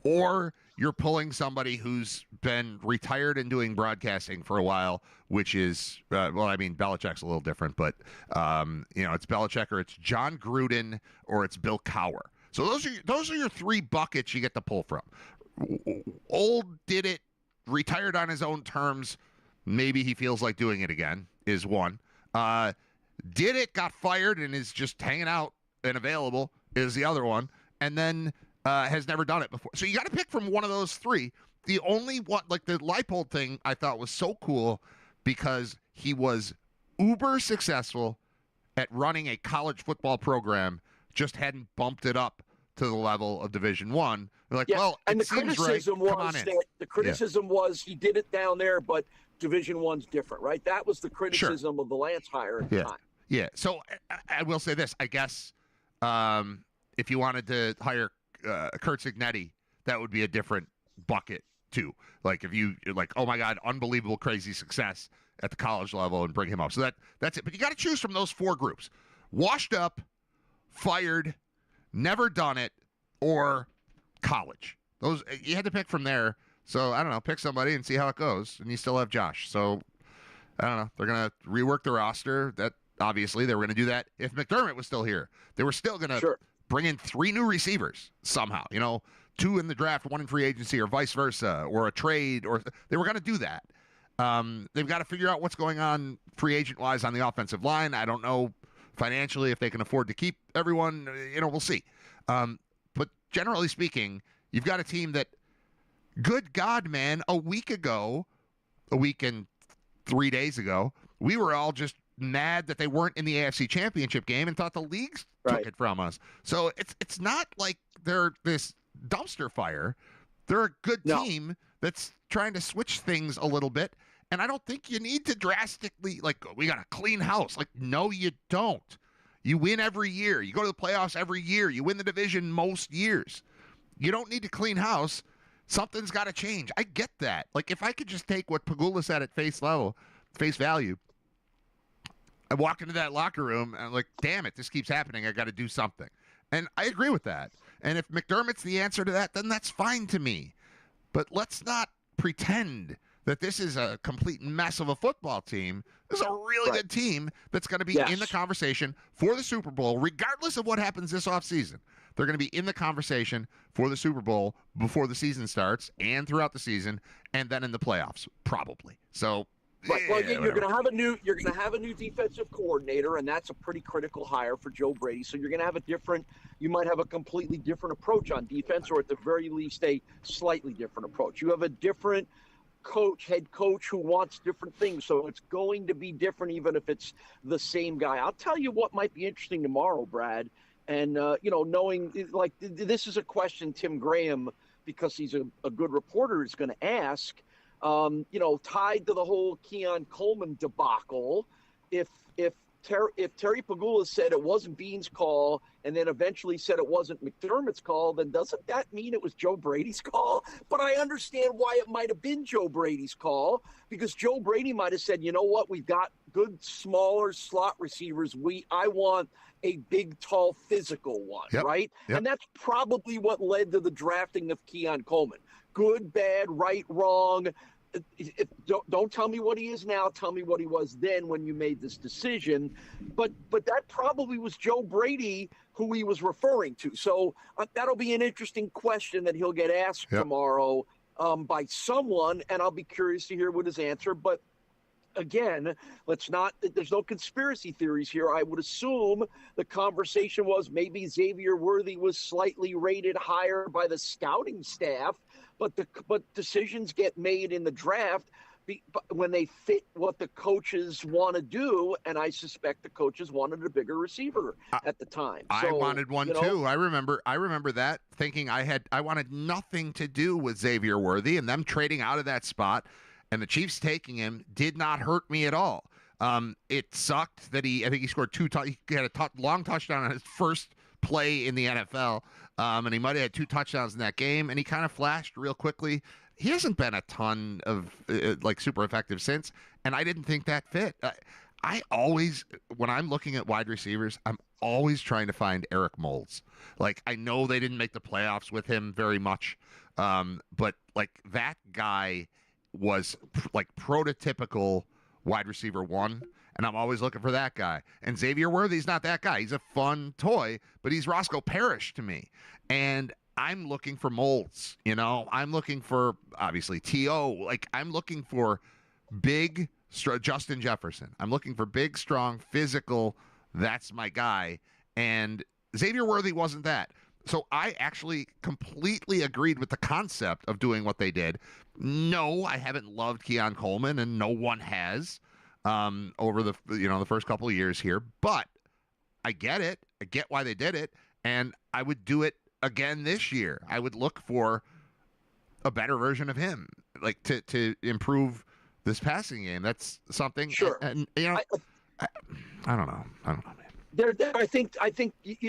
Or you're pulling somebody who's been retired and doing broadcasting for a while, which is, Belichick's a little different, but, it's Belichick or it's John Gruden or it's Bill Cowher. So those are your three buckets you get to pull from. Old did it, retired on his own terms. Maybe he feels like doing it again is one. Did it, got fired, and is just hanging out and available is the other one. And then has never done it before. So you got to pick from one of those three. The only one, like the Leipold thing, I thought was so cool because he was uber successful at running a college football program, just hadn't bumped it up to the level of Division I. Like, well, and it the seems criticism right. was that the criticism was he did it down there, but Division I's different, right? That was the criticism of the Lance hire at the time. Yeah. So I will say this, I guess, if you wanted to hire Kurt Cignetti, that would be a different bucket too. Like if you like, oh my God, unbelievable, crazy success at the college level and bring him up. So that's it. But you got to choose from those four groups: washed up, fired, never done it, or college. Those you had to pick from there. So I don't know, pick somebody and see how it goes. And you still have Josh. So I don't know. They're gonna rework the roster. That obviously they were gonna do that if McDermott was still here. They were still gonna bring in 3 new receivers somehow. 2 in the draft, 1 in free agency, or vice versa, or a trade, or they were gonna do that. They've got to figure out what's going on free agent wise on the offensive line. I don't know financially if they can afford to keep everyone. We'll see. But generally speaking, you've got a team that, good God, man, a week and 3 days ago, we were all just mad that they weren't in the AFC Championship game and thought the league took it from us. So it's not like they're this dumpster fire. They're a good team that's trying to switch things a little bit. And I don't think you need to drastically, we got a clean house. No, you don't. You win every year. You go to the playoffs every year. You win the division most years. You don't need to clean house. Something's got to change. I get that. If I could just take what Pagula said at face value, I walk into that locker room and I'm like, damn it, this keeps happening. I got to do something. And I agree with that. And if McDermott's the answer to that, then that's fine to me. But let's not pretend that this is a complete mess of a football team. This is a really good team that's going to be in the conversation for the Super Bowl, regardless of what happens this offseason. They're going to be in the conversation for the Super Bowl before the season starts and throughout the season, and then in the playoffs, probably. So, you're going to have a new defensive coordinator, and that's a pretty critical hire for Joe Brady. So you're going to have you might have a completely different approach on defense, or at the very least a slightly different approach. You have a different head coach who wants different things, so it's going to be different even if it's the same guy. I'll tell you what might be interesting tomorrow, Brad. And, knowing this is a question Tim Graham, because he's a good reporter, is going to ask, tied to the whole Keon Coleman debacle, if Terry Pagula said it wasn't Bean's call and then eventually said it wasn't McDermott's call, then doesn't that mean it was Joe Brady's call? But I understand why it might have been Joe Brady's call, because Joe Brady might have said, you know what, we've got good smaller slot receivers. I want a big, tall, physical one, right? Yep. And that's probably what led to the drafting of Keon Coleman. Good, bad, right, wrong. Don't tell me what he is now. Tell me what he was then when you made this decision. But that probably was Joe Brady who he was referring to. So that'll be an interesting question that he'll get asked tomorrow by someone, and I'll be curious to hear what his answer. But again, there's no conspiracy theories here. I would assume the conversation was maybe Xavier Worthy was slightly rated higher by the scouting staff, but decisions get made in the draft when they fit what the coaches want to do, and I suspect the coaches wanted a bigger receiver at the time. I wanted one too. I remember that, thinking I wanted nothing to do with Xavier Worthy, and them trading out of that spot and the Chiefs taking him did not hurt me at all. It sucked that I think he scored he had a long touchdown on his first play in the NFL, and he might have had 2 touchdowns in that game, and he kind of flashed real quickly. He hasn't been a ton of super effective since, and I didn't think that fit. I always, when I'm looking at wide receivers, I'm always trying to find Eric Moulds. I know they didn't make the playoffs with him very much, but that guy was prototypical wide receiver 1, and I'm always looking for that guy. And Xavier Worthy's not that guy. He's a fun toy, but he's Roscoe Parrish to me. And I'm looking for Moulds, I'm looking for, obviously, T.O. I'm looking for big, Justin Jefferson. I'm looking for big, strong, physical. That's my guy. And Xavier Worthy wasn't that. So I actually completely agreed with the concept of doing what they did. No, I haven't loved Keon Coleman, and no one has over the first couple of years here. But I get it. I get why they did it, and I would do it again this year. I would look for a better version of him, to improve this passing game. That's something. Sure. And I don't know, man. I think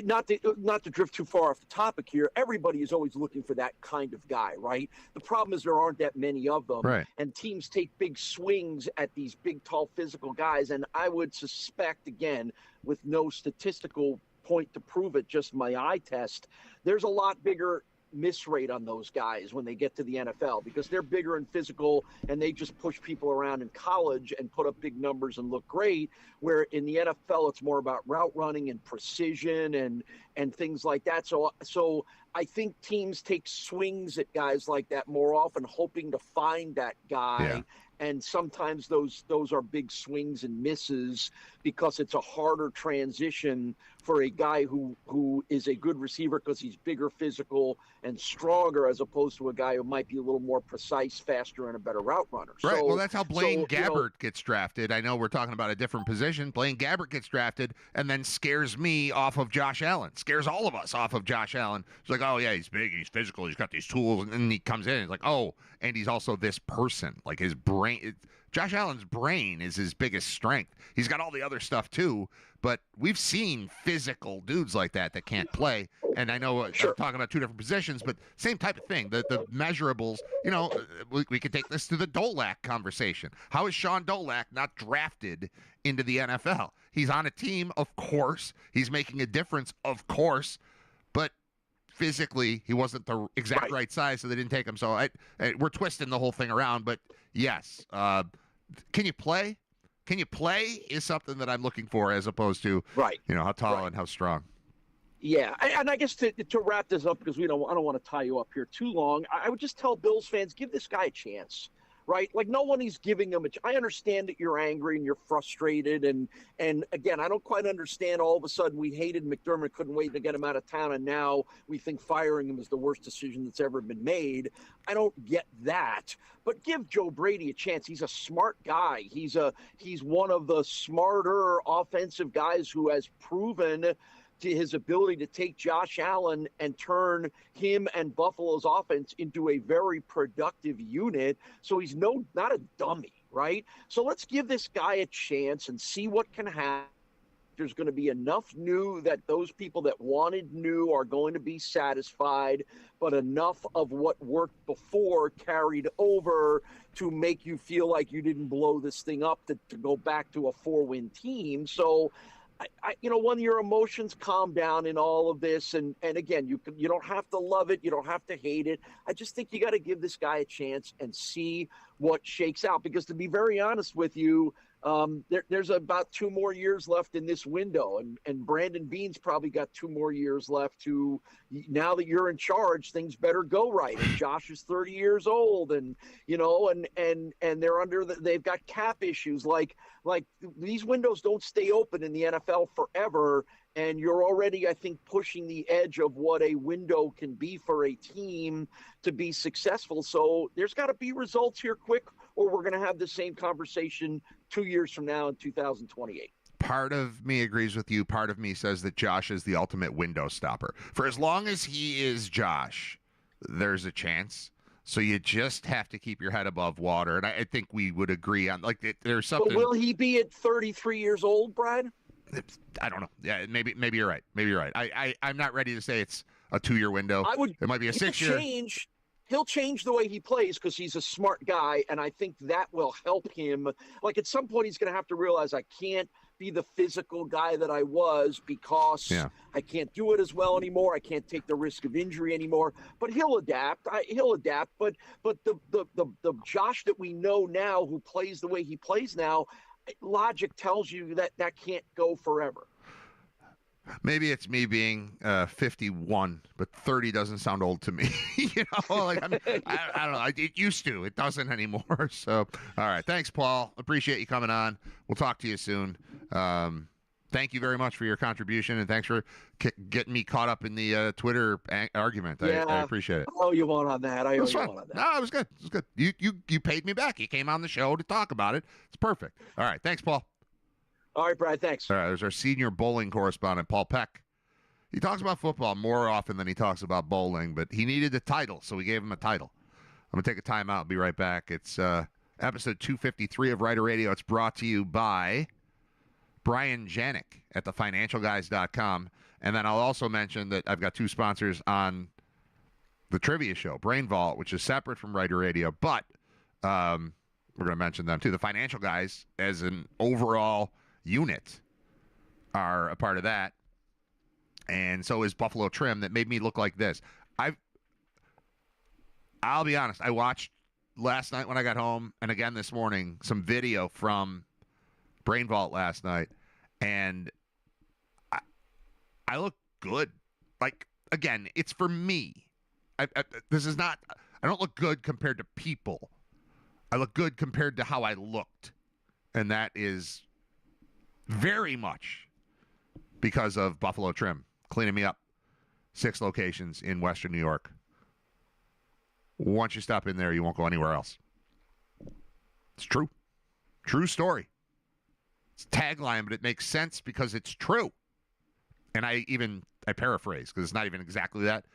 not to drift too far off the topic here. Everybody is always looking for that kind of guy, right? The problem is there aren't that many of them, right? And teams take big swings at these big, tall, physical guys. And I would suspect, again, with no statistical point to prove it, just my eye test, there's a lot bigger miss rate on those guys when they get to the NFL, because they're bigger and physical and they just push people around in college and put up big numbers and look great, where in the NFL it's more about route running and precision and things like that. So I think teams take swings at guys like that more often, hoping to find that guy. Yeah. And sometimes those are big swings and misses, because it's a harder transition for a guy who is a good receiver because he's bigger, physical, and stronger, as opposed to a guy who might be a little more precise, faster, and a better route runner. Right. Well, that's how Blaine Gabbert gets drafted. I know we're talking about a different position. Blaine Gabbert gets drafted and then scares me off of Josh Allen, scares all of us off of Josh Allen. It's like, oh, yeah, he's big, he's physical, he's got these tools. And then he comes in and he's like, oh, and he's also this person. His brain, Josh Allen's brain is his biggest strength. He's got all the other stuff too, but we've seen physical dudes like that can't play. And I know I'm talking about 2 different positions, but same type of thing. The measurables, we could take this to the Dolak conversation. How is Sean Dolak not drafted into the NFL? He's on a team, of course. He's making a difference, of course, but physically he wasn't the exact right size, so they didn't take him. So we're twisting the whole thing around, but yes, can you play? Can you play is something that I'm looking for, as opposed to how tall and how strong. Yeah, and I guess to wrap this up, because I don't want to tie you up here too long, I would just tell Bills fans, give this guy a chance. Right? No one is giving him I understand that you're angry and you're frustrated. And again, I don't quite understand all of a sudden we hated McDermott, couldn't wait to get him out of town, and now we think firing him is the worst decision that's ever been made. I don't get that. But give Joe Brady a chance. He's a smart guy. He's one of the smarter offensive guys who has proven to his ability to take Josh Allen and turn him and Buffalo's offense into a very productive unit. So he's not a dummy, right? So let's give this guy a chance and see what can happen. there's going to be enough new that those people that wanted new are going to be satisfied, but enough of what worked before carried over to make you feel like you didn't blow this thing up to go back to a 4-win team. So, when your emotions calm down in all of this, and again, you don't have to love it, you don't have to hate it. I just think you got to give this guy a chance and see what shakes out. Because to be very honest with you, there's about 2 more years left in this window, and Brandon Beane's probably got 2 more years left to. Now that you're in charge, things better go right. And Josh is 30 years old, and they're they've got cap issues. Like these windows don't stay open in the NFL forever, and you're already, I think, pushing the edge of what a window can be for a team to be successful. So there's got to be results here quick, or we're going to have the same conversation 2 years from now in 2028. Part of me agrees with you. Part of me says that Josh is the ultimate window stopper. For as long as he is Josh, there's a chance. So you just have to keep your head above water. And I think we would agree on, there's something. But will he be at 33 years old, Brad? I don't know. Yeah, maybe you're right. Maybe you're right. I'm not ready to say it's a 2-year window. It might be a 6-year. He'll change the way he plays because he's a smart guy, and I think that will help him. Like, at some point, he's going to have to realize, I can't be the physical guy that I was because I can't do it as well anymore. I can't take the risk of injury anymore. But he'll adapt. He'll adapt. But the Josh that we know now, who plays the way he plays now, logic tells you that can't go forever. Maybe it's me being 51, but 30 doesn't sound old to me. I don't know. It used to. It doesn't anymore. So, all right. Thanks, Paul. Appreciate you coming on. We'll talk to you soon. Thank you very much for your contribution, and thanks for getting me caught up in the Twitter argument. I appreciate it. I owe you one on that. No, it was good. It was good. You paid me back. You came on the show to talk about it. It's perfect. All right. Thanks, Paul. All right, Brad, thanks. All right, there's our senior bowling correspondent, Paul Peck. He talks about football more often than he talks about bowling, but he needed a title, so we gave him a title. I'm going to take a timeout. I'll be right back. It's episode 253 of RITER Radio. It's brought to you by Brian Janik at thefinancialguys.com. And then I'll also mention that I've got 2 sponsors on the trivia show, Brain Vault, which is separate from RITER Radio, but we're going to mention them too. The Financial Guys, as an overall unit, are a part of that, and so is Buffalo Trim, that made me look like this. I'll be honest, I watched last night when I got home, and again this morning, some video from Brain Vault last night, and I look good. Like, again, it's for me. I don't look good compared to people. I look good compared to how I looked, and that is very much because of Buffalo Trim cleaning me up. 6 locations in Western New York. Once you stop in there, you won't go anywhere else. It's true. True story. It's a tagline, but it makes sense because it's true. And I paraphrase because it's not even exactly that,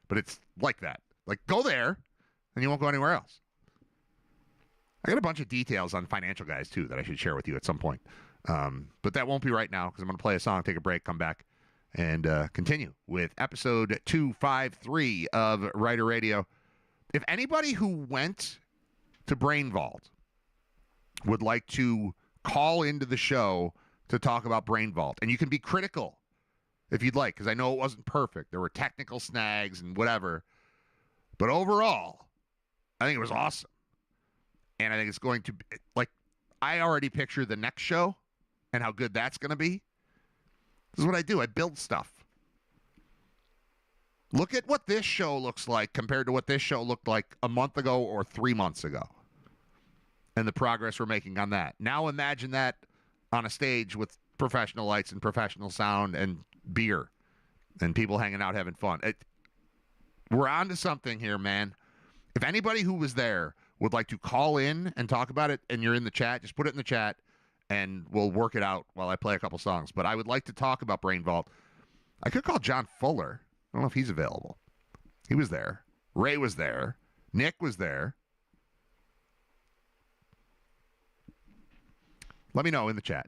but it's like that. Like, go there, and you won't go anywhere else. I got a bunch of details on Financial Guys, too, that I should share with you at some point. But that won't be right now because I'm going to play a song, take a break, come back, and continue with episode 253 of RITER Radio. If anybody who went to Brain Vault would like to call into the show to talk about Brain Vault, and you can be critical if you'd like, because I know it wasn't perfect. There were technical snags and whatever. But overall, I think it was awesome. And I think it's going to be, like, I already picture the next show and how good that's going to be. This is what I do. I build stuff. Look at what this show looks like compared to what this show looked like a month ago or 3 months ago. And the progress we're making on that. Now imagine that on a stage with professional lights and professional sound and beer and people hanging out having fun. We're on to something here, man. If anybody who was there would like to call in and talk about it, and you're in the chat, just put it in the chat, and we'll work it out while I play a couple songs. But I would like to talk about Brain Vault. I could call John Fuller. I don't know if he's available. He was there. Ray was there. Nick was there. Let me know in the chat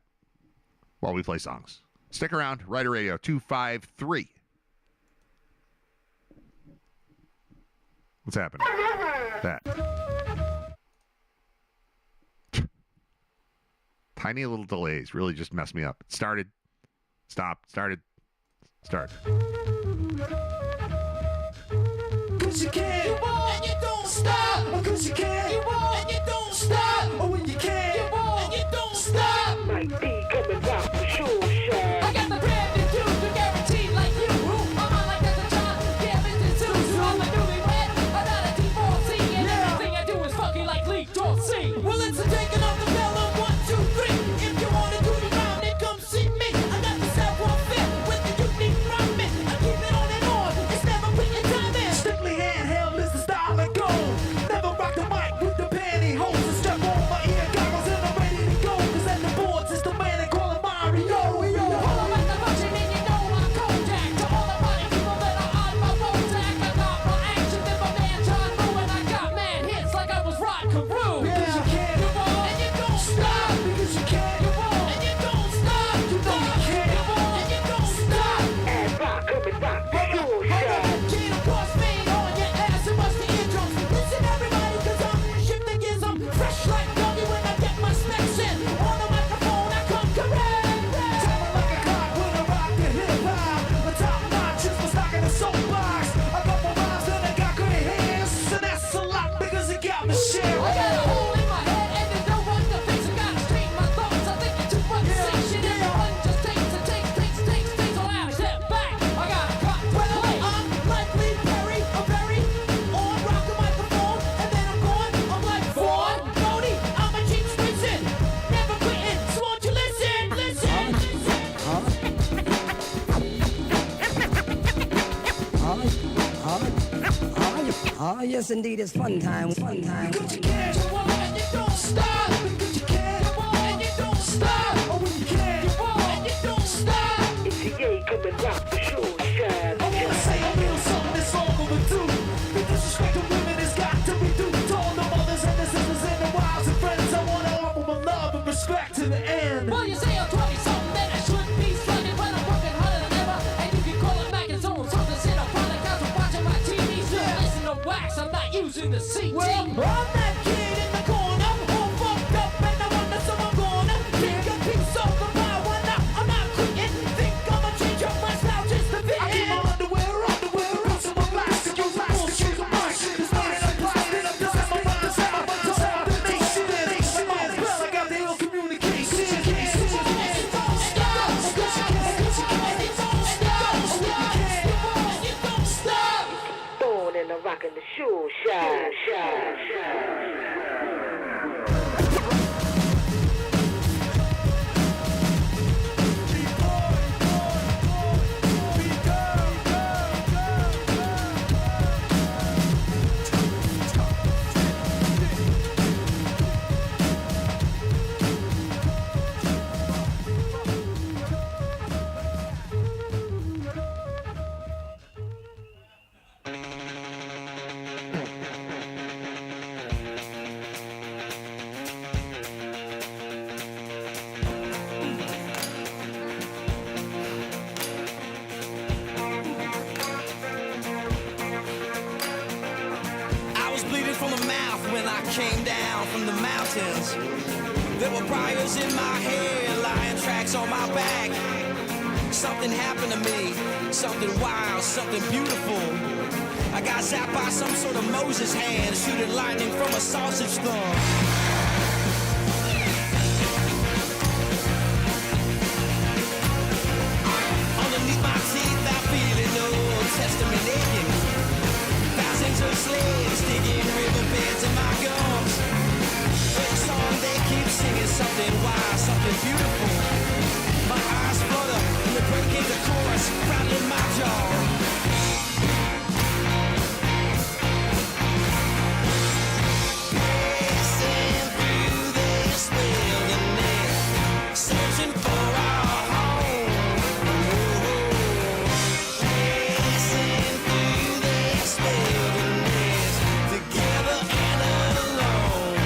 while we play songs. Stick around. Writer Radio 253. What's happening? That. Tiny little delays really just messed me up. It started, stopped, started, start. Cause you can, you won't, and you don't stop. Cause you can, you won't, and you don't stop. Oh, when you can, you won't, and you don't stop. Might be coming back for sure, shine. I got the brand new dude, the guaranteed like you. I'm on like that's a John, yeah, Mr. Zeus. I'm a newlywed, I'm not a divorcee. And everything I do is fucking like Lee Dorsey. Well, it's a taking off the bell of 1, 2, 3. If you wanna do the round, then come see me. I got the savoir-faire with the unique rhyming. I keep it on and on, it's never put your time in. Strictly handheld is the style I go. Never rock the mic with the pantyhose. I strap on my ear goggles and I'm ready to go. Cause at the boards it's the man they call him Mario. Pull up at the function and you know I'm Kodak. To all the party people that are on my road track, I got my action in my man John Woo. And I got mad hits like I was Rod Carew. Because you can, you won't, and you don't stop. Because you can, you won't, and you don't stop. You know you can, you won't, and you don't stop. And rock coming back, sure shot. Can't cross me on your ass and bust the eardrums. Listen everybody, cause I'm shifting gears. I'm fresh like doggy when I get my specs in. On the microphone I come correct. Time like a clock when I rock the hip hop. The top notch is my stock in the soapbox. I got my rhymes and I got great hands. And that's a lot because it got me sharing. I got a hole in my head and there's no one to fix. I gotta straighten my thoughts. I think it's too much section. Everyone just takes and takes. So I step back. I got a cut. Well, I'm like Lee Perry. I'm very on rock the microphone. And then I'm gone. I'm like Vaughn Bodie. I'm a cheap spacing. Never quitting. So won't you listen? Ah, yes, indeed, it's fun time. Because you can, you won't, and you don't stop. Because you can, you won't, and you don't stop. Oh, when you can, you won't, and you don't stop. It's the yay coming rock for sure, shine. I wanna say a little something that's all overdue. The disrespect to women has got to be due to all the mothers and the sisters and the wives and friends. I wanna offer my love and respect to the end. Well, you say I'm 20-something, then I shouldn't be slugging when I'm working harder than ever. And you can call it Mac and Zone. Something sit up on the couch and watching my TV. Still listen to wax, I'm not using the CT. Well, I'm that kid in the corner, all fucked up, and I wonder so I'm gonna take a piece of the pie. Why not? I'm not quitting. Think I'ma change up my style just to fit in. I keep my underwear, boots in my plastic, use bullshit, cause when it applies, then I'm done. My mind's out, the sound of the nation. Well, I got the ill communication. Don't stop, cause you can, don't stop. Born in a rockin' the shoe shine. I was bleeding from the mouth when I came down from the mountains. There were briars in my hair, lion tracks on my back. Something happened to me, something wild, something beautiful. I got zapped by some sort of Moses hand, shooting lightning from a sausage thumb. Underneath my teeth, I feel an Old Testament aching. Thousands of slaves digging riverbeds in my gums. Every song they keep singing something wild, something beautiful. My eyes flutter and the break into chorus, rattling my jaw. Pacing through this wilderness, searching for our home. Pacing through this wilderness, together and alone.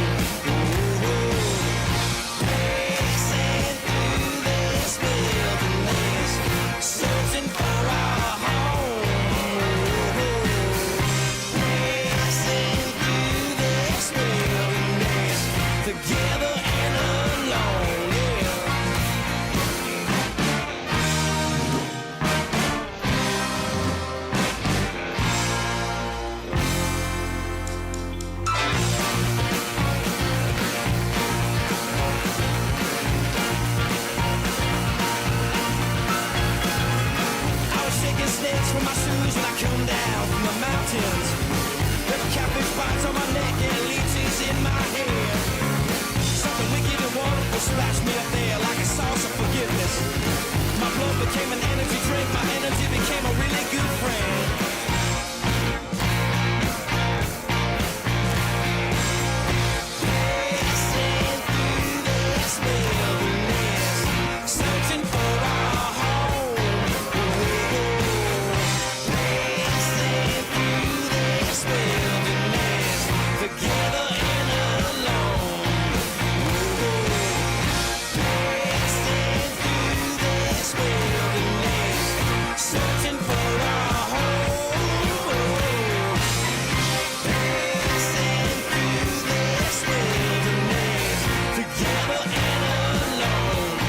Pacing through this wilderness. became an energy drink. My energy became a really good friend. Racing through this wilderness, searching for our home. Racing through this wilderness, together and alone. Racing through this wilderness, searching for our home. Racing through this wilderness, together and alone.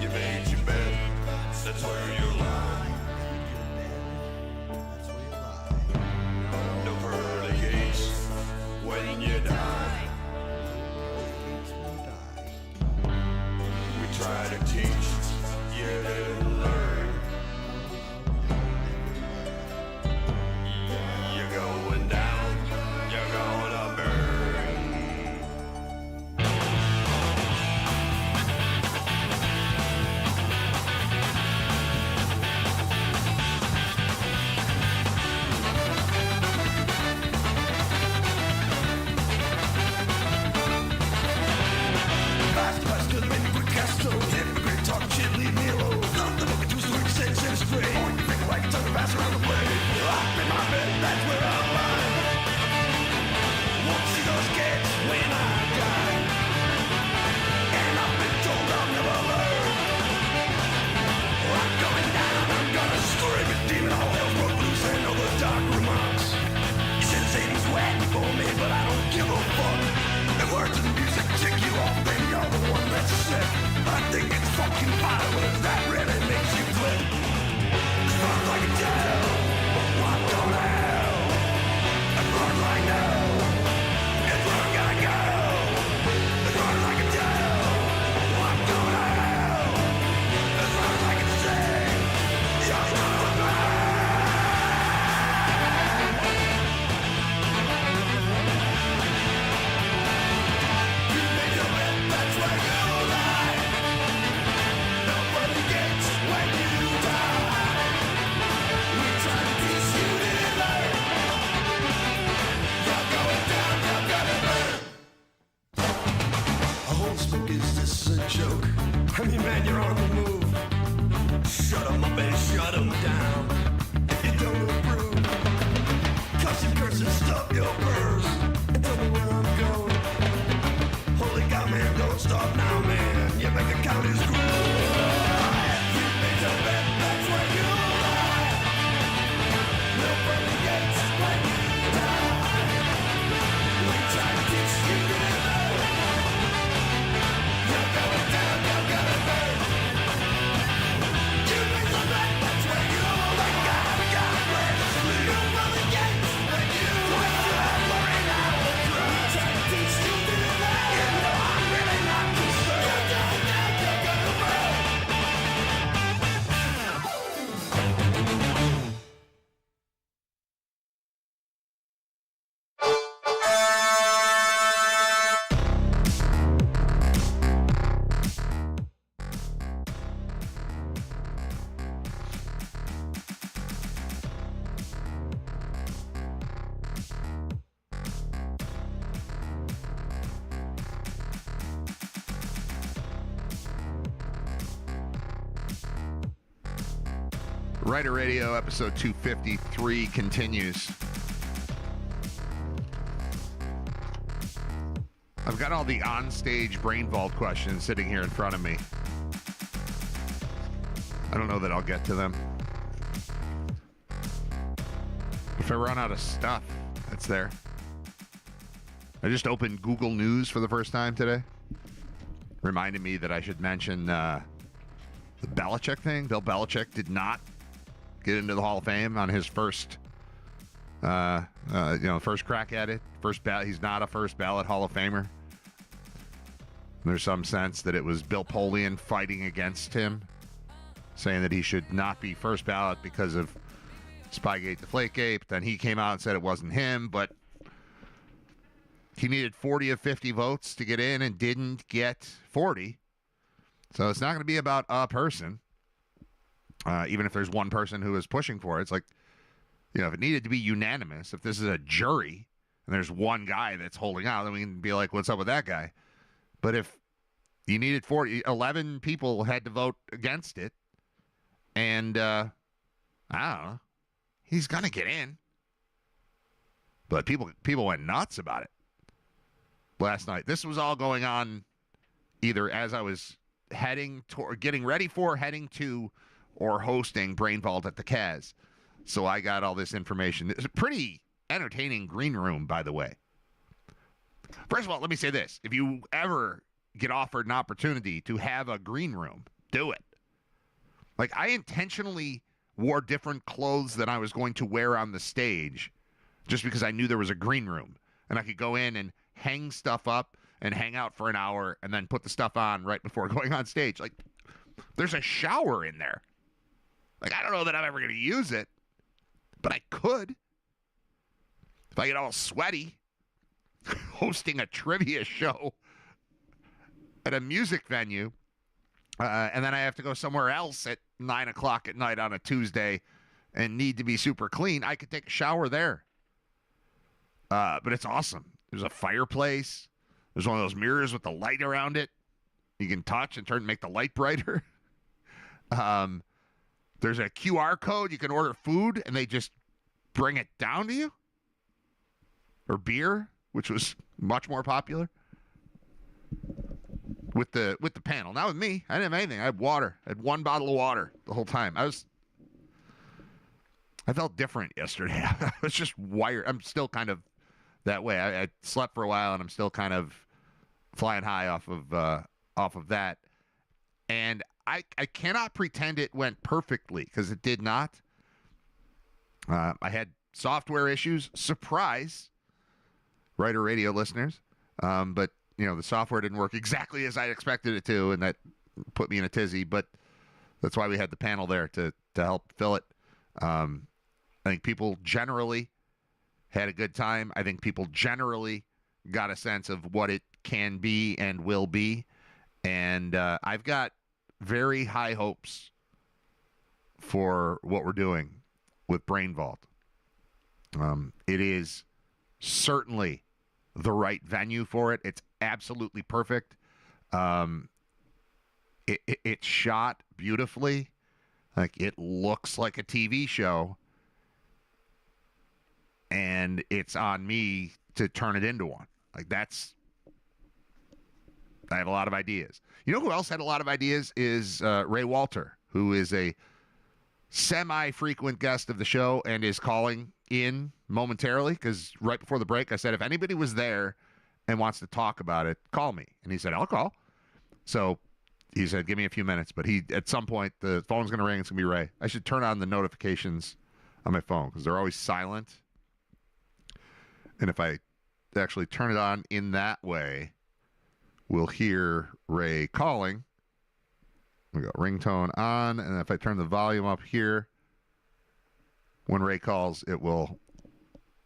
You made your bed, that's where you lie. No pearly gates when you die. We try to teach, you didn't learn. You're going down, you're gonna burn. Fast to the menu, quick castle. Hypocrite talk shit, leave me alone. Nothing but too sweet, sense and spray. Point your finger like a tongue pass around the blade. Locked in my bed, that's where I'm lying. Won't see those kids when I die. And I've been told I'll never learn. I'm going down, I'm gonna scream it, demon. All hell broke loose and all the dark remarks. You said Satan's whack for me, but I don't give a fuck. The words of the music tick you off, then you're the one that's sick. I think it's fucking fireworks that really makes you flip. It burns like a tail, what the hell? It burns like no, it burns gotta go. It burns like a tail, what the hell? It burns like a sing, you're gonna burn. You made your bed, that's where you lie. Nobody gets when you die. We try to teach you to learn. You're going down, you're gonna burn. A whole smoke, is this a joke? I mean, man, you're on the move. Shut 'em up and shut 'em down. If you don't approve, cuss and curse and stuff your purse. And tell me where I'm going. Holy God, man, don't stop now, man. You make a count is groove. You made your bed, that's where you lie. Nobody gets when you die. We try to teach you to learn. You're going down, you're gonna burn. You made your bed, that's where you lie. God, God, where to sleep. Nobody RITER Radio, episode 253 continues. I've got all the on-stage brain vault questions sitting here in front of me. I don't know that I'll get to them. If I run out of stuff, it's there. I just opened Google News for the first time today. Reminded me that I should mention the Belichick thing. Bill Belichick did not get into the Hall of Fame on his first, first crack at it. He's not a first ballot Hall of Famer. There's some sense that it was Bill Polian fighting against him, saying that he should not be first ballot because of Spygate, Deflategate. Then he came out and said it wasn't him, but he needed 40 of 50 votes to get in and didn't get 40. So it's not going to be about a person, even if there's one person who is pushing for it. It's like, if it needed to be unanimous, if this is a jury and there's one guy that's holding out, then we can be like, what's up with that guy? But if you needed 11 people had to vote against it, and I don't know, he's going to get in. But people went nuts about it last night. This was all going on either as I was heading to, or hosting Brain Vault at the Kaz. So I got all this information. It's a pretty entertaining green room, by the way. First of all, let me say this. If you ever get offered an opportunity to have a green room, do it. Like, I intentionally wore different clothes than I was going to wear on the stage just because I knew there was a green room. And I could go in and hang stuff up and hang out for an hour and then put the stuff on right before going on stage. Like, there's a shower in there. Like, I don't know that I'm ever going to use it, but I could. If I get all sweaty hosting a trivia show at a music venue, and then I have to go somewhere else at 9 o'clock at night on a Tuesday and need to be super clean, I could take a shower there. But it's awesome. There's a fireplace. There's one of those mirrors with the light around it. You can touch and make the light brighter. There's a QR code. You can order food, and they just bring it down to you. Or beer, which was much more popular. With the panel. Not with me. I didn't have anything. I had water. I had one bottle of water the whole time. I felt different yesterday. I was just wired. I'm still kind of that way. I slept for a while, and I'm still kind of flying high off of that. And I cannot pretend it went perfectly, because it did not. I had software issues. Surprise, RITER Radio listeners. But, the software didn't work exactly as I expected it to, and that put me in a tizzy. But that's why we had the panel there to help fill it. I think people generally had a good time. I think people generally got a sense of what it can be and will be. And I've got very high hopes for what we're doing with Brain Vault. It is certainly the right venue for it. It's absolutely perfect. It's shot beautifully. Like, it looks like a TV show. And it's on me to turn it into one. Like, I have a lot of ideas. You know who else had a lot of ideas is Ray Walter, who is a semi-frequent guest of the show and is calling in momentarily, because right before the break I said, if anybody was there and wants to talk about it, call me. And he said, I'll call. So he said, give me a few minutes. But at some point, the phone's going to ring. It's going to be Ray. I should turn on the notifications on my phone because they're always silent. And if I actually turn it on in that way, we'll hear Ray calling. We go ringtone on, and if I turn the volume up here, when Ray calls, it will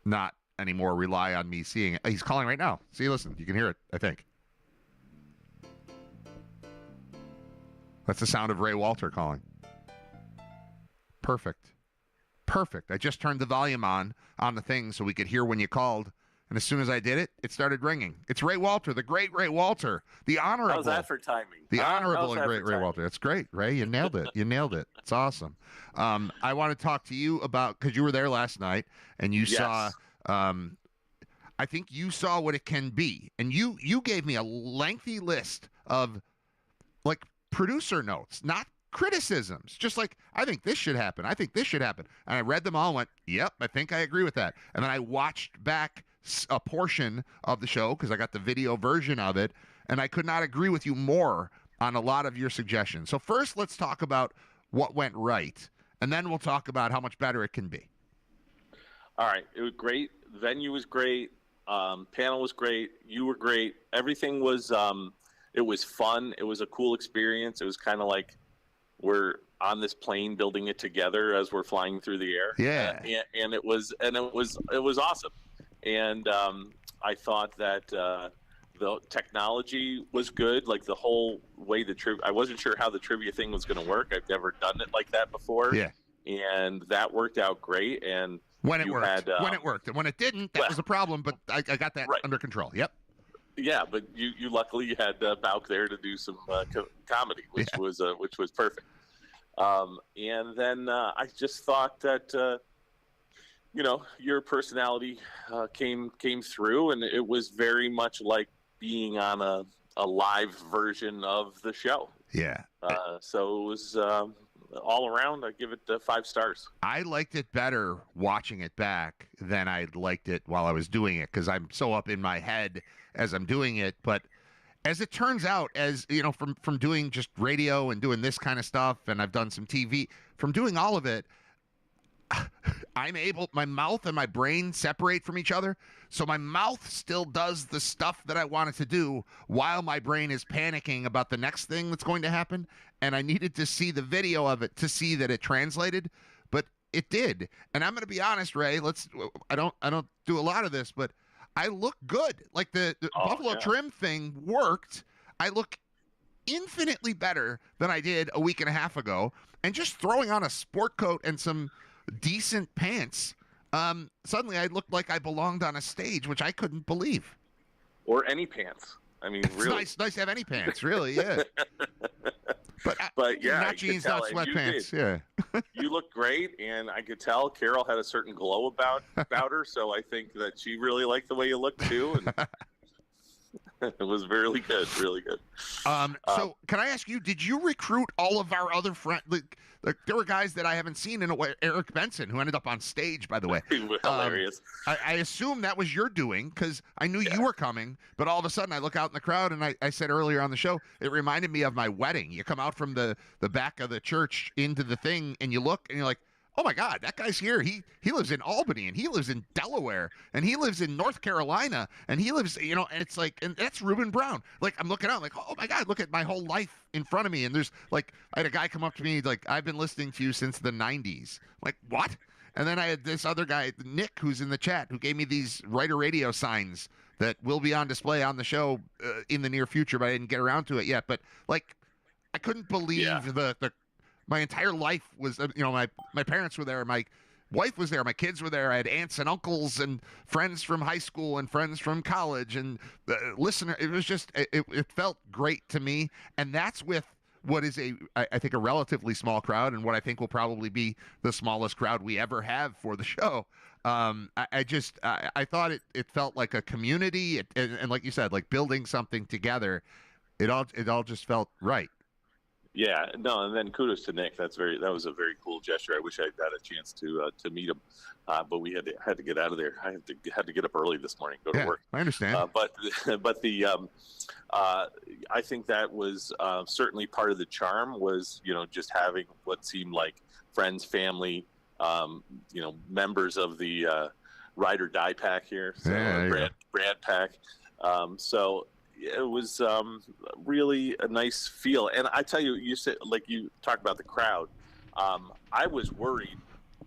not anymore rely on me seeing it. He's calling right now. See, listen, you can hear it, I think. That's the sound of Ray Walter calling. Perfect. I just turned the volume on the thing so we could hear when you called And as soon as I did it, it started ringing. It's Ray Walter, the great Ray Walter, the honorable. How's that for timing? The honorable and How's that great for Ray timing? Walter. That's great, Ray. You nailed it. You nailed it. It's awesome. I want to talk to you about, because you were there last night and you saw, I think you saw what it can be. And you gave me a lengthy list of like producer notes, not criticisms, just like, I think this should happen. I think this should happen. And I read them all and went, yep, I think I agree with that. And then I watched back a portion of the show because I got the video version of it, and I could not agree with you more on a lot of your suggestions. So first, let's talk about what went right, and then we'll talk about how much better it can be. All right. It was great. Venue was great. Panel was great. You were great. Everything was, it was fun. It was a cool experience. It was kind of like we're on this plane building it together as we're flying through the air. Yeah. And it was awesome. And I thought that the technology was good. Like the whole way I wasn't sure how the trivia thing was going to work. I've never done it like that before. Yeah. And that worked out great. And when it worked, and when it didn't, that was a problem. But I got that under control. Yep. Yeah, but you luckily had Bauk there to do some comedy, which was perfect. And then I just thought that your personality came through, and it was very much like being on a live version of the show. Yeah. So it was all around. I give it 5 stars. I liked it better watching it back than I liked it while I was doing it because I'm so up in my head as I'm doing it. But as it turns out, as you know, from doing just radio and doing this kind of stuff, and I've done some TV, from doing all of it, my mouth and my brain separate from each other. So my mouth still does the stuff that I want it to do while my brain is panicking about the next thing that's going to happen. And I needed to see the video of it to see that it translated, but it did. And I'm going to be honest, Ray, I don't do a lot of this, but I look good. Like the Buffalo trim thing worked. I look infinitely better than I did a week and a half ago. And just throwing on a sport coat and some decent pants, suddenly I looked like I belonged on a stage, which I couldn't believe. Or any pants. I mean, really. It's nice to have any pants, really, yeah. But yeah, not jeans, not sweatpants. Yeah. You look great, and I could tell Carol had a certain glow about her, so I think that she really liked the way you looked too. And it was really good, really good. So can I ask you, did you recruit all of our other friends? Like, there were guys that I haven't seen in a way. Eric Benson, who ended up on stage, by the way. Hilarious. I assume that was your doing because I knew you were coming, but all of a sudden I look out in the crowd, and I said earlier on the show, it reminded me of my wedding. You come out from the back of the church into the thing, and you look, and you're like, oh my God, that guy's here. He lives in Albany, and he lives in Delaware, and he lives in North Carolina, and he lives, and it's like, and that's Reuben Brown. Like, I'm looking out, like, oh my God, look at my whole life in front of me. And there's like, I had a guy come up to me, like, I've been listening to you since the 90s. I'm like, what? And then I had this other guy, Nick, who's in the chat, who gave me these RITER Radio signs that will be on display on the show in the near future, but I didn't get around to it yet. But like, I couldn't believe the my entire life was, my parents were there, my wife was there, my kids were there, I had aunts and uncles and friends from high school and friends from college and listener. It was just, it felt great to me. And that's with what is I think a relatively small crowd, and what I think will probably be the smallest crowd we ever have for the show. I thought it felt like a community, and like you said, like building something together. It all just felt right. Yeah, no, and then kudos to Nick. That was a very cool gesture. I wish I had a chance to meet him, but we had to get out of there. I had to get up early this morning, go to work. I understand. But I think that was certainly part of the charm was just having what seemed like friends, family, members of the Ride or Die pack here, so Brad pack. So it was really a nice feel. And I tell you, you said, like you talked about the crowd. I was worried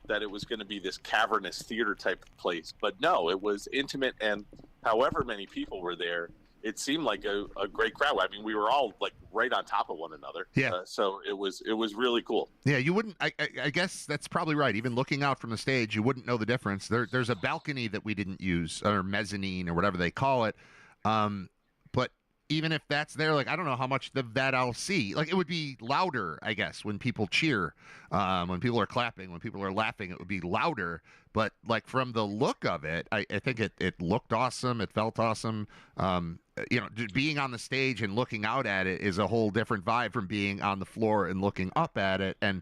that it was going to be this cavernous theater type of place, but no, it was intimate. And however many people were there, it seemed like a great crowd. I mean, we were all like right on top of one another. Yeah. So it was really cool. Yeah, you wouldn't. I guess that's probably right. Even looking out from the stage, you wouldn't know the difference. There's a balcony that we didn't use, or mezzanine, or whatever they call it. But even if that's there, like, I don't know how much of that I'll see. Like, it would be louder, I guess, when people cheer, when people are clapping, when people are laughing, it would be louder. But like, from the look of it, I think it looked awesome. It felt awesome. Being on the stage and looking out at it is a whole different vibe from being on the floor and looking up at it. And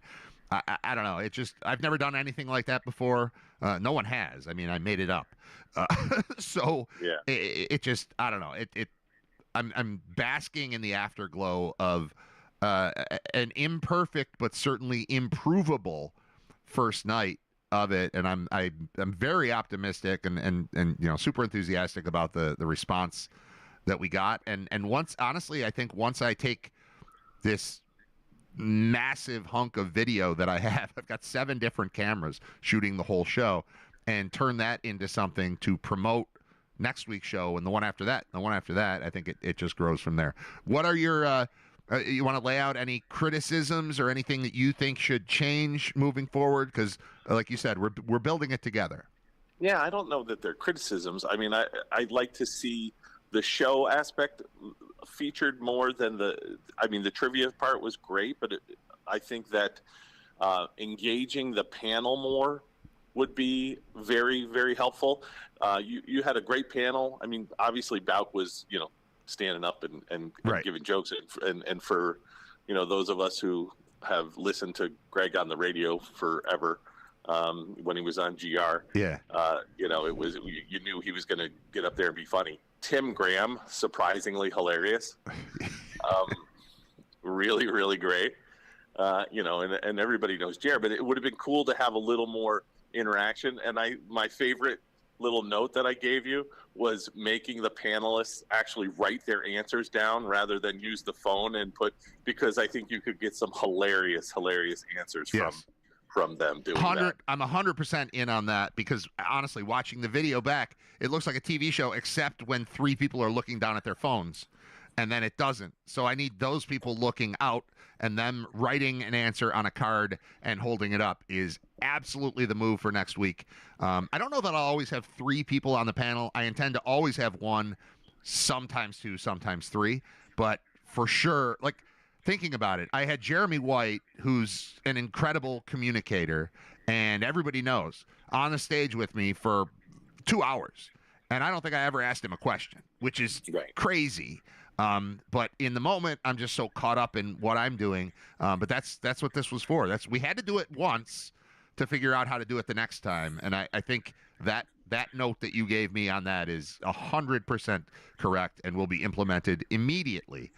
I don't know. It just, I've never done anything like that before. No one has. I mean, I made it up. So yeah, it just, I don't know. I'm basking in the afterglow of an imperfect but certainly improvable first night of it, and I'm very optimistic and super enthusiastic about the response that we got. And once, honestly, I think once I take this massive hunk of video that I have, I've got 7 different cameras shooting the whole show, and turn that into something to promote next week's show and the one after that, and the one after that, I think it just grows from there. What are your you want to lay out any criticisms or anything that you think should change moving forward? Because like you said, we're building it together. Yeah, I don't know that they're criticisms. I mean, I'd like to see the show aspect featured more than the trivia part was great, but I think that engaging the panel more would be very, very helpful. You had a great panel. I mean, obviously Bauk was, standing up and right, giving jokes, and for, those of us who have listened to Greg on the radio forever, when he was on GR, yeah, it was, you knew he was going to get up there and be funny. Tim Graham, surprisingly hilarious, really, really great. And everybody knows GR, but it would have been cool to have a little more interaction. And my favorite little note that I gave you was making the panelists actually write their answers down rather than use the phone and because I think you could get some hilarious answers yes, from them doing that. I'm 100% in on that, because honestly, watching the video back, it looks like a TV show, except when 3 people are looking down at their phones, and then it doesn't. So I need those people looking out, and them writing an answer on a card and holding it up is absolutely the move for next week. I don't know that I'll always have 3 people on the panel. I intend to always have 1, sometimes 2, sometimes 3, but for sure, like, thinking about it, I had Jeremy White, who's an incredible communicator, and everybody knows, on the stage with me for 2 hours, and I don't think I ever asked him a question, which is crazy. But in the moment, I'm just so caught up in what I'm doing. But that's what this was for. We had to do it once to figure out how to do it the next time. And I think that note that you gave me on that is 100% correct and will be implemented immediately.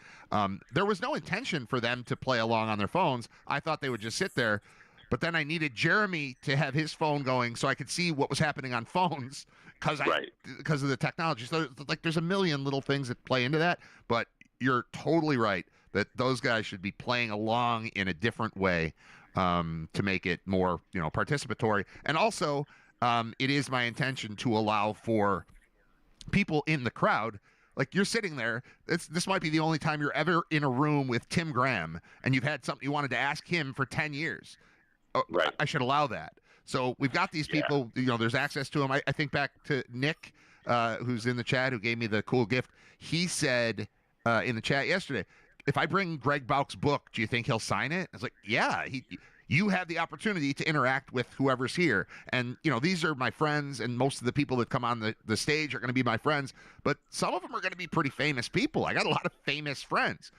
There was no intention for them to play along on their phones. I thought they would just sit there. But then I needed Jeremy to have his phone going so I could see what was happening on phones because of the technology. So, like, there's a million little things that play into that. But you're totally right that those guys should be playing along in a different way to make it more, participatory. And also, it is my intention to allow for people in the crowd. Like, you're sitting there, this might be the only time you're ever in a room with Tim Graham, and you've had something you wanted to ask him for 10 years. Right. I should allow that. So we've got these people, there's access to them. I think back to Nick, who's in the chat, who gave me the cool gift. He said in the chat yesterday, if I bring Greg Bauk's book, do you think he'll sign it? I was like, yeah, you have the opportunity to interact with whoever's here. And, these are my friends, and most of the people that come on the stage are going to be my friends. But some of them are going to be pretty famous people. I got a lot of famous friends.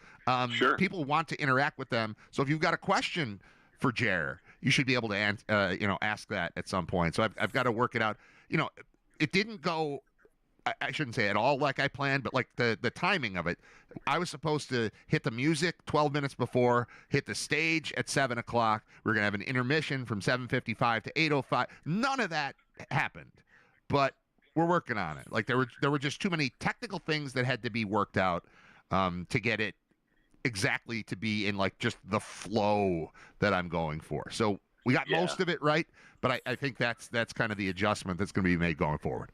Sure. People want to interact with them. So if you've got a question for Jer, you should be able to ask that at some point. So I've got to work it out. It didn't go, I shouldn't say at all like I planned, but like the timing of it, I was supposed to hit the music 12 minutes before, hit the stage at 7 o'clock. We're going to have an intermission from 7:55 to 8:05. None of that happened, but we're working on it. Like, there were just too many technical things that had to be worked out to get it exactly to be in, like, just the flow that I'm going for. So we got most of it right, but I think that's kind of the adjustment that's going to be made going forward.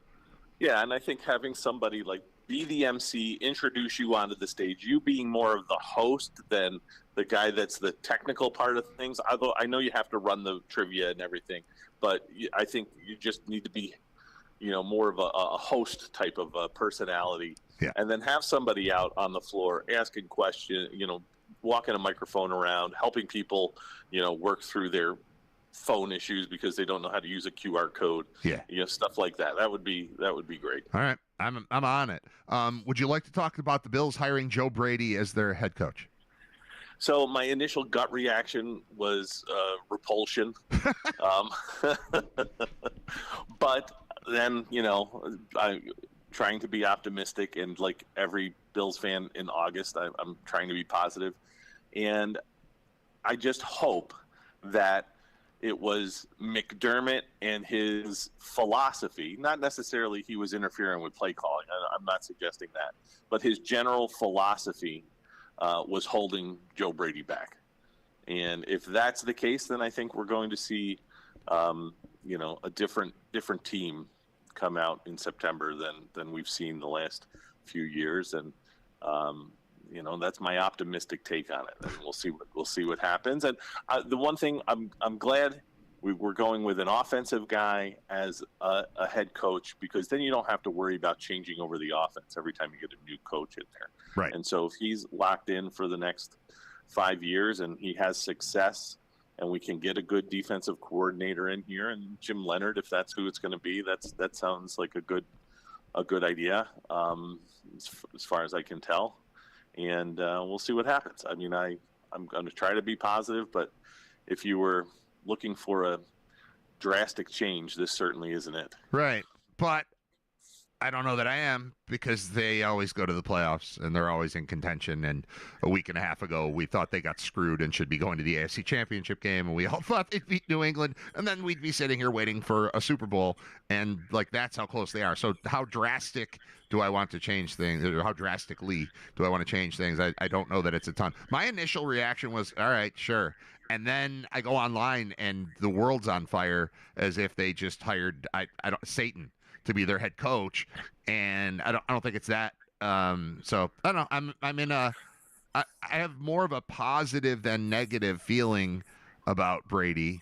Yeah, and I think having somebody like be the MC, introduce you onto the stage, you being more of the host than the guy that's the technical part of things. Although I know you have to run the trivia and everything, but I think you just need to be, more of a host type of personality. Yeah. And then have somebody out on the floor asking questions, walking a microphone around, helping people, work through their phone issues because they don't know how to use a QR code. Yeah. Stuff like that. That would be great. All right. I'm on it. Would you like to talk about the Bills hiring Joe Brady as their head coach? So my initial gut reaction was repulsion. But then, I'm trying to be optimistic, and like every Bills fan in August, I'm trying to be positive. And I just hope that it was McDermott and his philosophy, not necessarily he was interfering with play calling. I'm not suggesting that, but his general philosophy was holding Joe Brady back. And if that's the case, then I think we're going to see, a different team come out in September than we've seen the last few years. And, that's my optimistic take on it. And we'll see what happens. And the one thing I'm glad we're going with an offensive guy as a head coach, because then you don't have to worry about changing over the offense every time you get a new coach in there. Right. And so if he's locked in for the next 5 years and he has success, and we can get a good defensive coordinator in here, and Jim Leonard, if that's who it's going to be, that sounds like a good idea, as far as I can tell. And we'll see what happens. I mean, I'm going to try to be positive, but if you were looking for a drastic change, this certainly isn't it. Right. But I don't know that I am, because they always go to the playoffs and they're always in contention. And a week and a half ago, we thought they got screwed and should be going to the AFC Championship game. And we all thought they'd beat New England. And then we'd be sitting here waiting for a Super Bowl. And that's how close they are. So how drastic do I want to change things? Or how drastically do I want to change things? I don't know that it's a ton. My initial reaction was, all right, sure. And then I go online and the world's on fire, as if they just hired Satan to be their head coach, and I don't think it's that. So I don't know. I have more of a positive than negative feeling about Brady.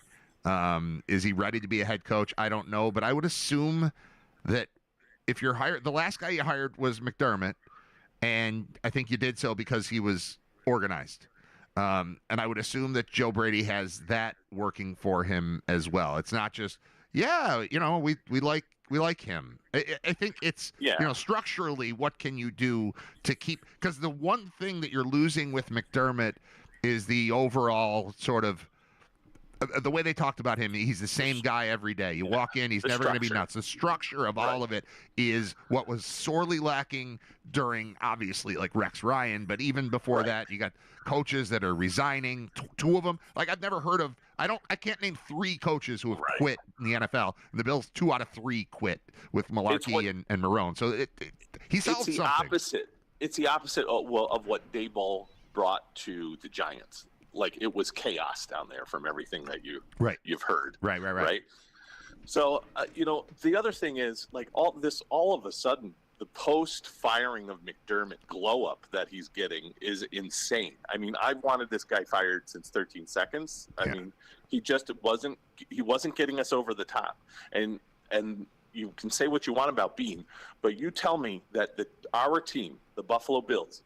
Is he ready to be a head coach? I don't know, but I would assume that if you're hired, the last guy you hired was McDermott, and I think you did so because he was organized. And I would assume that Joe Brady has that working for him as well. It's not just, we like him. I think it's, structurally, what can you do to keep, because the one thing that you're losing with McDermott is the overall sort of, the way they talked about him, he's the same guy every day. You walk in, he's never going to be nuts. The structure of all of it is what was sorely lacking during, obviously, like Rex Ryan, but even before that, you got coaches that are resigning, two of them. Like, I've never heard of, I can't name 3 coaches who have quit in the NFL. And the Bills, 2 out of 3 quit with Malarkey and Marone. So he solved something. It's the opposite of what Daboll brought to the Giants. Like, it was chaos down there from everything that you've heard. Right. So, the other thing is, like, all of a sudden, the post-firing of McDermott glow-up that he's getting is insane. I mean, I've wanted this guy fired since 13 seconds. I mean, he wasn't getting us over the top. And you can say what you want about Bean, but you tell me that our team, the Buffalo Bills,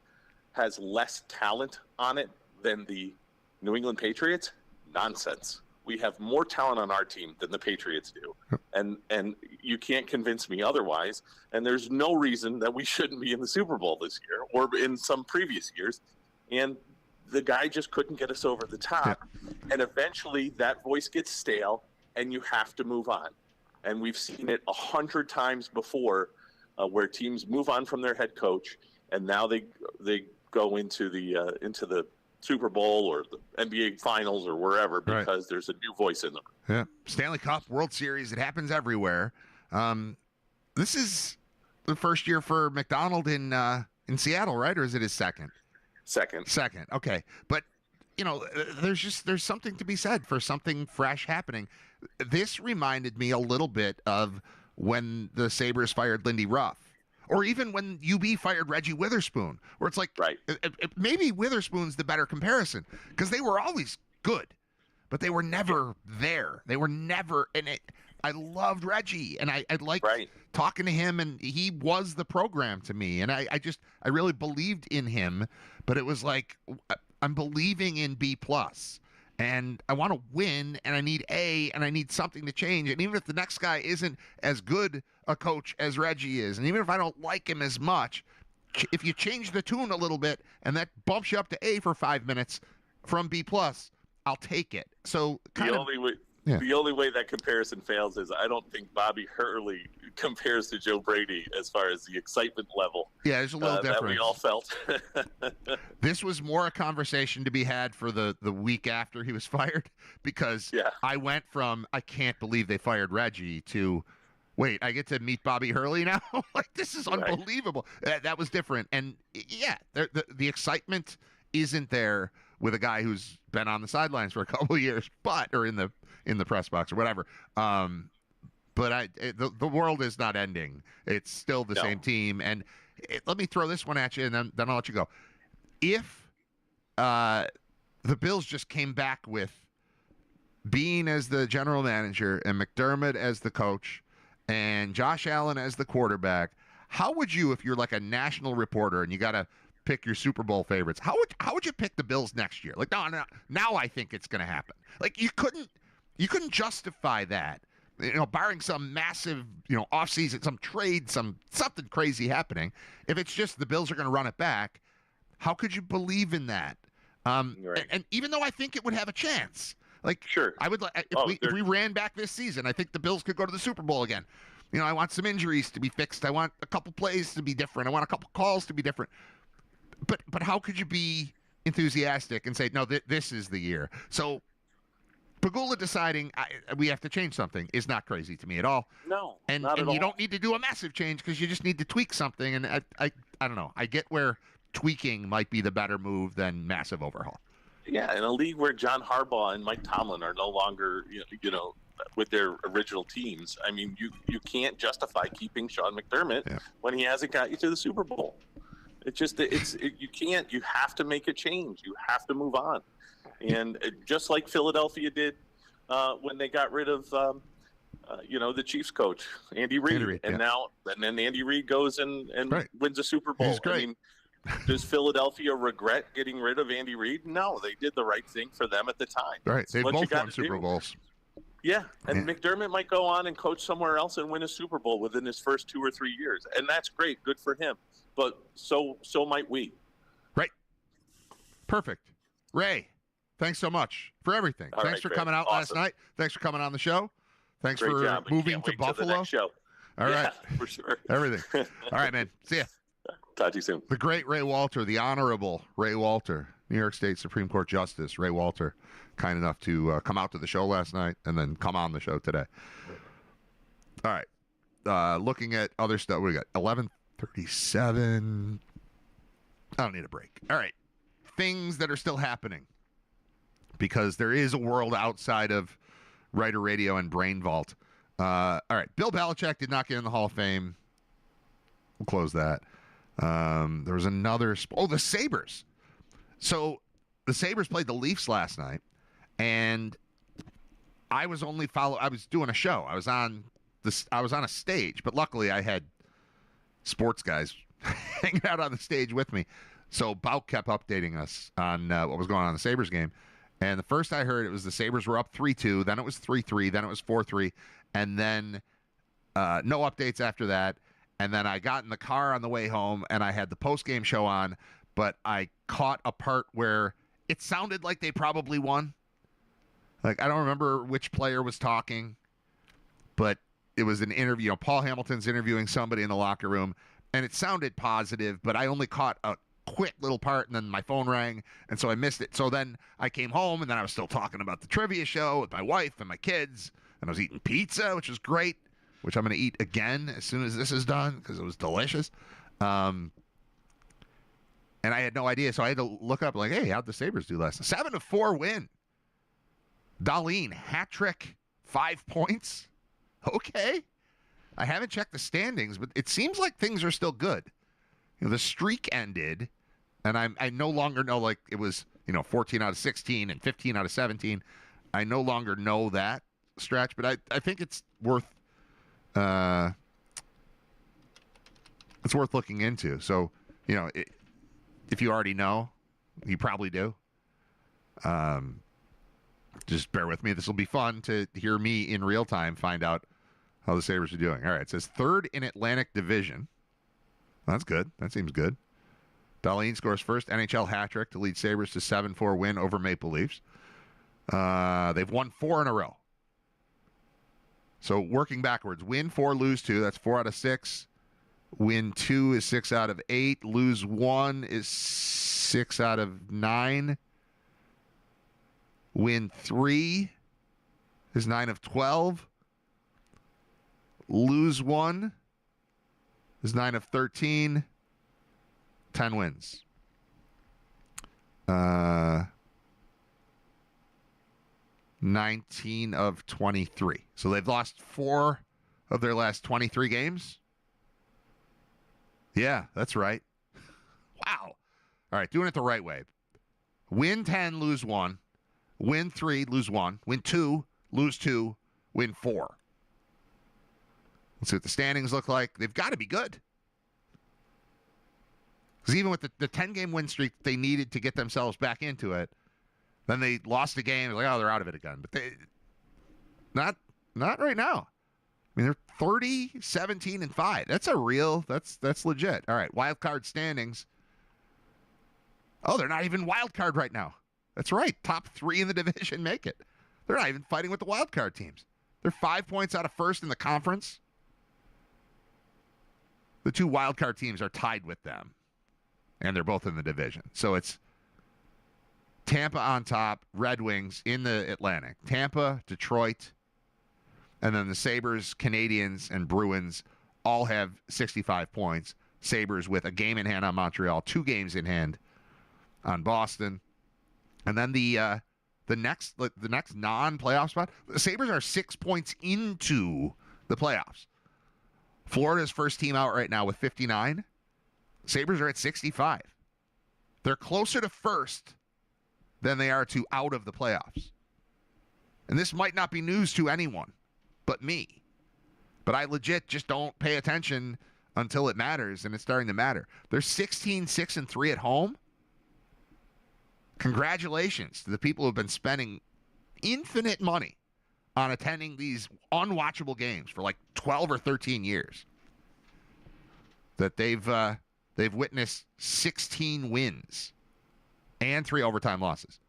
has less talent on it than the New England Patriots? Nonsense. We have more talent on our team than the Patriots do. And you can't convince me otherwise. And there's no reason that we shouldn't be in the Super Bowl this year or in some previous years. And the guy just couldn't get us over the top. And eventually that voice gets stale and you have to move on. And we've seen it 100 times before where teams move on from their head coach and now they go into the Super Bowl or the NBA Finals or wherever because there's a new voice in them. Yeah, Stanley Cup, World Series, it happens everywhere. This is the first year for McDonald in Seattle, right? Or is it his second? Second. Okay, but there's something to be said for something fresh happening. This reminded me a little bit of when the Sabres fired Lindy Ruff. Or even when UB fired Reggie Witherspoon, where it's like, maybe Witherspoon's the better comparison because they were always good, but they were never there. They were never in it. I loved Reggie, and I liked talking to him, and he was the program to me, and I really believed in him, but it was like I'm believing in B+, and I want to win, and I need A, and I need something to change, and even if the next guy isn't as good a coach as Reggie is, and even if I don't like him as much, if you change the tune a little bit, and that bumps you up to A for 5 minutes from B+, I'll take it. So the only way that comparison fails is I don't think Bobby Hurley compares to Joe Brady as far as the excitement level. Yeah, there's a little difference. That we all felt. This was more a conversation to be had for the week after he was fired because I went from I can't believe they fired Reggie to wait, I get to meet Bobby Hurley now? Like, this is unbelievable. That was different. And, yeah, the excitement isn't there with a guy who's been on the sidelines for a couple of years, or in the press box or whatever. But the world is not ending. It's still the same team. And let me throw this one at you, and then I'll let you go. If the Bills just came back with Bean as the general manager and McDermott as the coach and Josh Allen as the quarterback, how would you, if you're like a national reporter and you got to pick your Super Bowl favorites, how would you pick the Bills next year? Like, no, now I think it's going to happen. Like, you couldn't justify that, barring some massive, offseason, some trade, something crazy happening. If it's just the Bills are going to run it back, how could you believe in that? And even though I think it would have a chance, like, sure, I would like if we ran back this season, I think the Bills could go to the Super Bowl again. I want some injuries to be fixed. I want a couple plays to be different. I want a couple calls to be different. But how could you be enthusiastic and say, no, this is the year? So Pagula deciding we have to change something is not crazy to me at all. No, and not at all. You don't need to do a massive change because you just need to tweak something. And I don't know. I get where tweaking might be the better move than massive overhaul. Yeah, in a league where John Harbaugh and Mike Tomlin are no longer, with their original teams, I mean, you can't justify keeping Sean McDermott when he hasn't got you to the Super Bowl. You can't. You have to make a change. You have to move on. And just like Philadelphia did when they got rid of, the Chiefs coach, Andy Reid. And then Andy Reid goes and wins a Super Bowl. He's great. I mean, does Philadelphia regret getting rid of Andy Reid? No, they did the right thing for them at the time. Right. They both won Super Bowls. Yeah, and McDermott might go on and coach somewhere else and win a Super Bowl within his first 2 or 3 years. And that's great. Good for him. But so might we. Right. Perfect. Ray, thanks so much for everything. Thanks for coming out last night. Thanks for coming on the show. Thanks for moving to Buffalo. All right. For sure. Everything. All right, man. See ya. Talk to you soon. The great Ray Walter, the Honorable Ray Walter, New York State Supreme Court Justice Ray Walter, kind enough to come out to the show last night and then come on the show today. All right. Looking at other stuff, we got 11:37. I don't need a break. All right. Things that are still happening because there is a world outside of Writer Radio and Brain Vault. All right. Bill Belichick did not get in the Hall of Fame. We'll close that. There was another. The Sabres. So the Sabres played the Leafs last night, and I was doing a show. I was on a stage, but luckily I had sports guys hanging out on the stage with me. So Bouk kept updating us on what was going on in the Sabres game. And the first I heard, it was the Sabres were up 3-2. Then it was 3-3. Then it was 4-3. And then no updates after that. And then I got in the car on the way home, and I had the post-game show on, but I caught a part where it sounded like they probably won. Like, I don't remember which player was talking, but it was an interview. Paul Hamilton's interviewing somebody in the locker room, and it sounded positive, but I only caught a quick little part, and then my phone rang, and so I missed it. So then I came home, and then I was still talking about the trivia show with my wife and my kids, and I was eating pizza, which was great, which I'm going to eat again as soon as this is done because it was delicious. And I had no idea, so I had to look up, like, hey, how'd the Sabres do last night? 7-4 win. Dahlin, hat trick, 5 points. Okay. I haven't checked the standings, but it seems like things are still good. The streak ended, and I no longer know, like, it was, 14 out of 16 and 15 out of 17. I no longer know that stretch, but I think it's worth looking into. So, if you already know, you probably do. Just bear with me. This will be fun to hear me in real time find out how the Sabres are doing. All right, it says third in Atlantic Division. That's good. That seems good. Dahlin scores first NHL hat trick to lead Sabres to 7-4 win over Maple Leafs. They've won 4 in a row. So working backwards, win 4, lose 2. That's 4 out of 6. Win 2 is 6 out of 8. Lose 1 is 6 out of 9. Win 3 is 9 of 12. Lose 1 is 9 of 13. 10 wins. 19 of 23. So they've lost 4 of their last 23 games. Yeah, that's right. Wow. All right, doing it the right way. Win 10, lose 1. Win 3, lose 1. Win 2, lose 2. Win 4. Let's see what the standings look like. They've got to be good. Because even with the 10-game win streak they needed to get themselves back into it, then they lost a game. Like, oh, they're out of it again. But they not right now. I mean, they're 30, 17, and 5. That's that's legit. All right, wild card standings. Oh, they're not even wild card right now. That's right. Top 3 in the division make it. They're not even fighting with the wild card teams. They're 5 points out of first in the conference. The 2 wild card teams are tied with them, and they're both in the division. So it's Tampa on top, Red Wings in the Atlantic. Tampa, Detroit, and then the Sabres, Canadiens, and Bruins all have 65 points. Sabres with a game in hand on Montreal, 2 games in hand on Boston. And then the next non-playoff spot, the Sabres are 6 points into the playoffs. Florida's first team out right now with 59. Sabres are at 65. They're closer to first than they are to out of the playoffs. And this might not be news to anyone but me. But I legit just don't pay attention until it matters, and it's starting to matter. They're 16-6-3 at home. Congratulations to the people who have been spending infinite money on attending these unwatchable games for like 12 or 13 years. That they've witnessed 16 wins and 3 overtime losses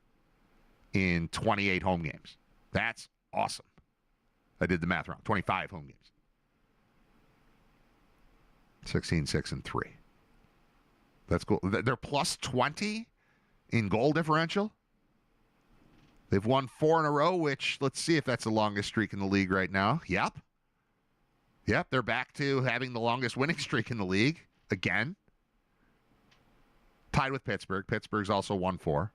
in 28 home games. That's awesome. I did the math wrong. 25 home games. 16-6-3. That's cool. They're plus 20 in goal differential. They've won 4 in a row, which, let's see if that's the longest streak in the league right now. Yep, they're back to having the longest winning streak in the league again. Tied with Pittsburgh. Pittsburgh's also won 4.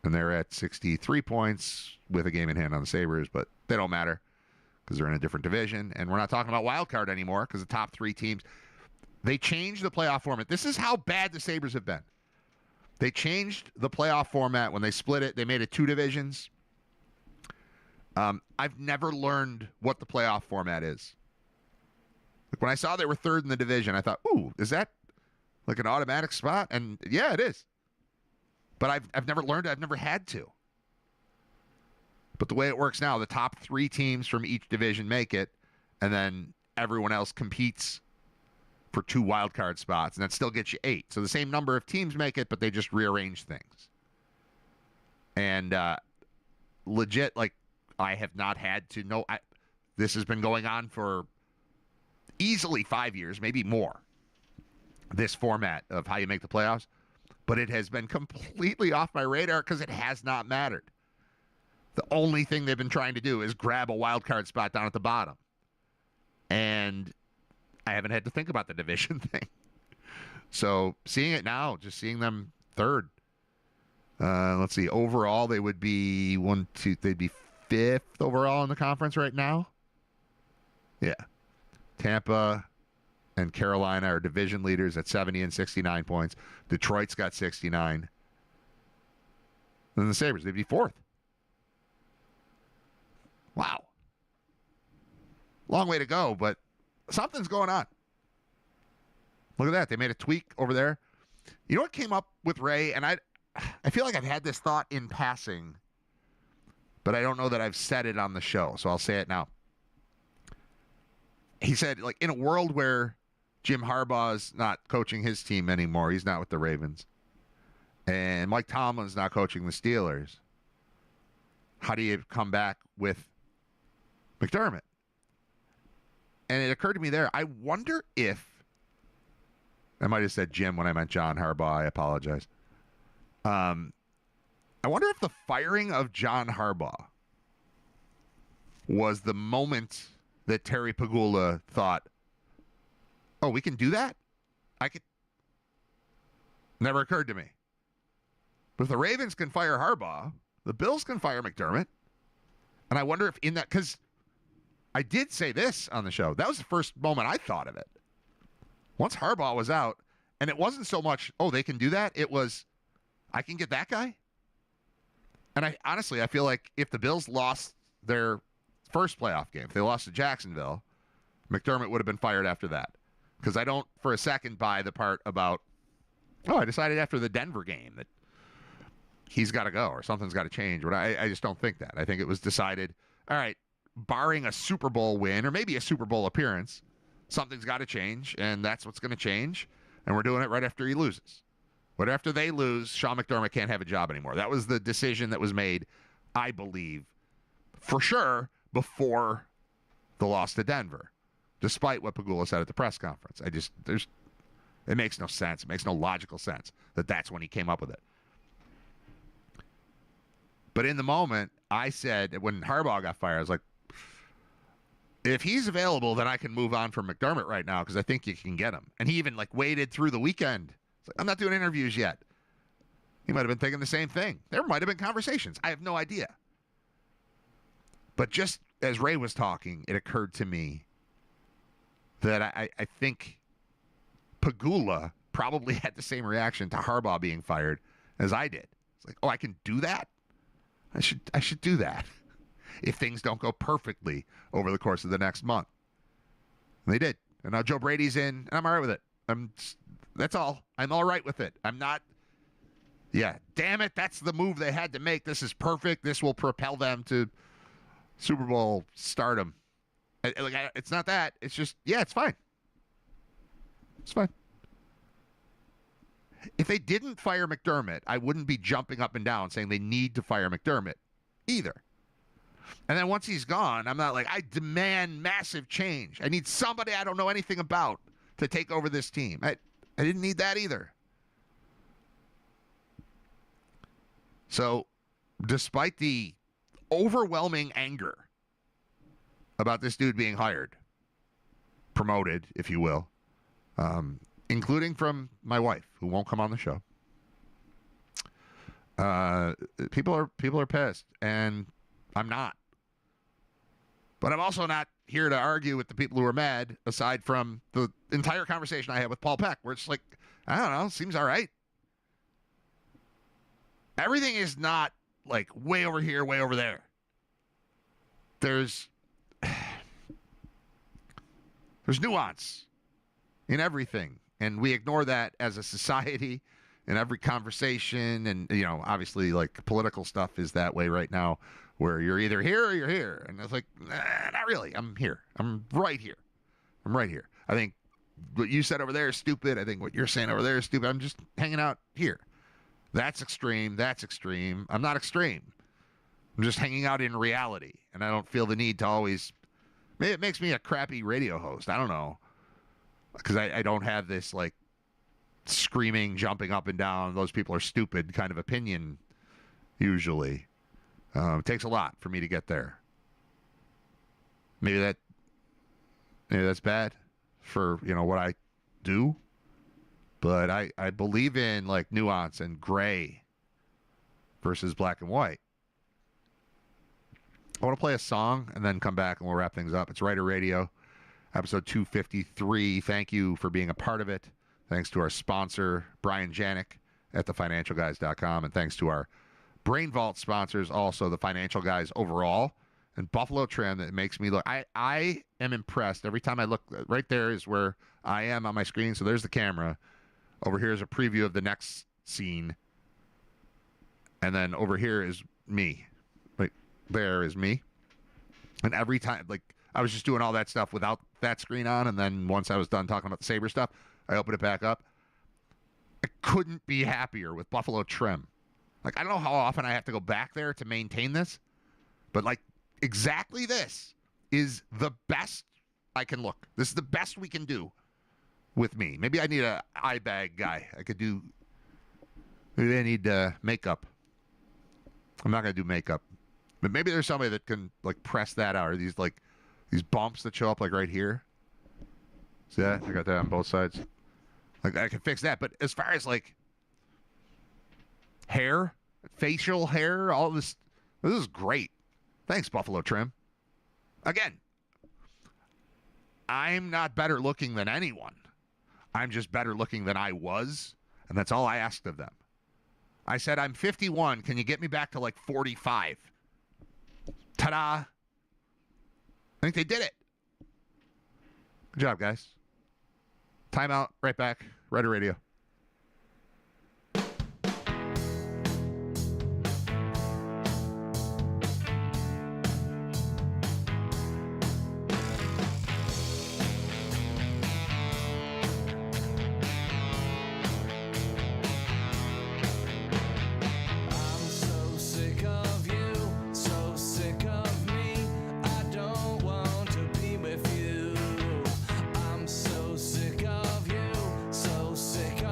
And they're at 63 points with a game in hand on the Sabres, but they don't matter because they're in a different division. And we're not talking about wild card anymore because the top 3 teams, they changed the playoff format. This is how bad the Sabres have been. They changed the playoff format when they split it. They made it 2 divisions. I've never learned what the playoff format is. Like when I saw they were 3rd in the division, I thought, ooh, is that like an automatic spot? And yeah, it is. But I've never learned it. I've never had to. But the way it works now, the top 3 teams from each division make it, and then everyone else competes for 2 wild card spots, and that still gets you 8. So the same number of teams make it, but they just rearrange things. And legit, like, I have not had to know. This has been going on for easily 5 years, maybe more, this format of how you make the playoffs. But it has been completely off my radar because it has not mattered. The only thing they've been trying to do is grab a wild card spot down at the bottom. And I haven't had to think about the division thing. So seeing it now, just seeing them 3rd. Let's see. Overall, they would be they'd be 5th overall in the conference right now. Yeah. Tampa and Carolina are division leaders at 70 and 69 points. Detroit's got 69. Then the Sabres, they'd be fourth. Wow. Long way to go, but something's going on. Look at that. They made a tweak over there. You know what came up with Ray? And I feel like I've had this thought in passing, but I don't know that I've said it on the show, so I'll say it now. He said, like, in a world where Jim Harbaugh's not coaching his team anymore, he's not with the Ravens, and Mike Tomlin's not coaching the Steelers, how do you come back with McDermott? And it occurred to me there, I wonder if, I might have said Jim when I meant John Harbaugh, I apologize. I wonder if the firing of John Harbaugh was the moment that Terry Pegula thought, oh, we can do that? I could. Never occurred to me. But if the Ravens can fire Harbaugh, the Bills can fire McDermott. And I wonder if in that, because I did say this on the show. That was the first moment I thought of it. Once Harbaugh was out, and it wasn't so much, oh, they can do that. It was, I can get that guy. And I honestly, I feel like if the Bills lost their first playoff game, if they lost to Jacksonville, McDermott would have been fired after that. Because I don't for a second buy the part about, oh, I decided after the Denver game that he's got to go or something's got to change. But I just don't think that. I think it was decided, all right, barring a Super Bowl win or maybe a Super Bowl appearance, something's got to change, and that's what's going to change. And we're doing it right after he loses. But after they lose, Sean McDermott can't have a job anymore. That was the decision that was made, I believe, for sure, before the loss to Denver, despite what Pegula said at the press conference. It makes no sense. It makes no logical sense that that's when he came up with it. But in the moment, I said, when Harbaugh got fired, I was like, if he's available, then I can move on from McDermott right now because I think you can get him. And he even waited through the weekend. It's like, I'm not doing interviews yet. He might have been thinking the same thing. There might have been conversations. I have no idea. But just as Ray was talking, it occurred to me that I think Pegula probably had the same reaction to Harbaugh being fired as I did. It's like, oh, I can do that? I should do that if things don't go perfectly over the course of the next month. And they did. And now Joe Brady's in, and I'm all right with it. That's all. I'm all right with it. I'm not, damn it, that's the move they had to make. This is perfect. This will propel them to Super Bowl stardom. It's not that. It's just, it's fine. It's fine. If they didn't fire McDermott, I wouldn't be jumping up and down saying they need to fire McDermott either. And then once he's gone, I'm not like, I demand massive change. I need somebody I don't know anything about to take over this team. I didn't need that either. So, despite the overwhelming anger about this dude being hired, promoted, if you will, including from my wife, who won't come on the show, people are pissed, and I'm not. But I'm also not here to argue with the people who are mad, aside from the entire conversation I had with Paul Peck, where it's like, I don't know, seems all right. Everything is not like way over here, way over there. There's nuance in everything, and we ignore that as a society in every conversation. And, obviously, like, political stuff is that way right now, where you're either here or you're here. And it's like, not really. I'm here. I'm right here. I'm right here. I think what you said over there is stupid. I think what you're saying over there is stupid. I'm just hanging out here. That's extreme. That's extreme. I'm not extreme. I'm just hanging out in reality. And I don't feel the need to always... Maybe it makes me a crappy radio host. I don't know. Because I don't have this, like, screaming, jumping up and down, those people are stupid kind of opinion, usually. It takes a lot for me to get there. Maybe that's bad for, what I do. But I believe in, like, nuance and gray versus black and white. I want to play a song and then come back and we'll wrap things up. It's RITER Radio. episode 253. Thank you for being a part of it. Thanks to our sponsor, Brian Janik at thefinancialguys.com. And thanks to our Brain Vault sponsors, also the Financial Guys overall. And Buffalo Trim, that makes me look. I am impressed. Every time I look, right there is where I am on my screen. So there's the camera. Over here is a preview of the next scene. And then over here is me. Like, there is me. And every time, like, I was just doing all that stuff without that screen on. And then once I was done talking about the Sabre stuff, I opened it back up. I couldn't be happier with Buffalo Trim. Like, I don't know how often I have to go back there to maintain this. But, like, exactly this is the best I can look. This is the best we can do with me. Maybe I need an eye bag guy. Maybe I need makeup. I'm not going to do makeup. But maybe there's somebody that can, like, press that out. Or these bumps that show up, like, right here. See that? I got that on both sides. Like, I can fix that. But as far as, like, hair, facial hair, all this is great. Thanks, Buffalo Trim. Again, I'm not better looking than anyone. I'm just better looking than I was, and that's all I asked of them. I said, I'm 51. Can you get me back to, like, 45? Ta-da. I think they did it. Good job, guys. Timeout. Right back. RITER Radio. Sick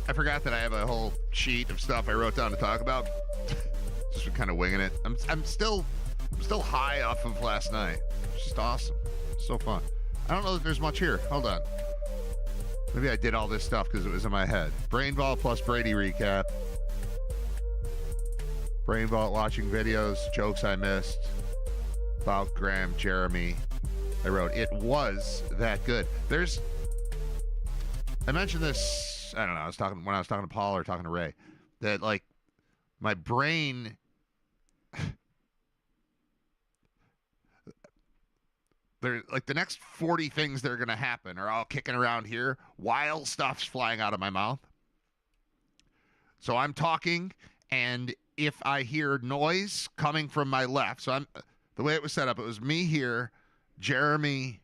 I forgot that I have a whole sheet of stuff I wrote down to talk about. Just kind of winging it. I'm still high off of last night. It's just awesome. So fun. I don't know that there's much here. Hold on. Maybe I did all this stuff because it was in my head. Brain Vault plus Brady recap. Brain Vault watching videos, jokes I missed. About Graham, Jeremy. I wrote, it was that good. I mentioned this, I don't know, when I was talking to Paul or talking to Ray, that like my brain like the next 40 things that are going to happen are all kicking around here while stuff's flying out of my mouth. So I'm talking, and if I hear noise coming from my left, so the way it was set up, it was me here, Jeremy,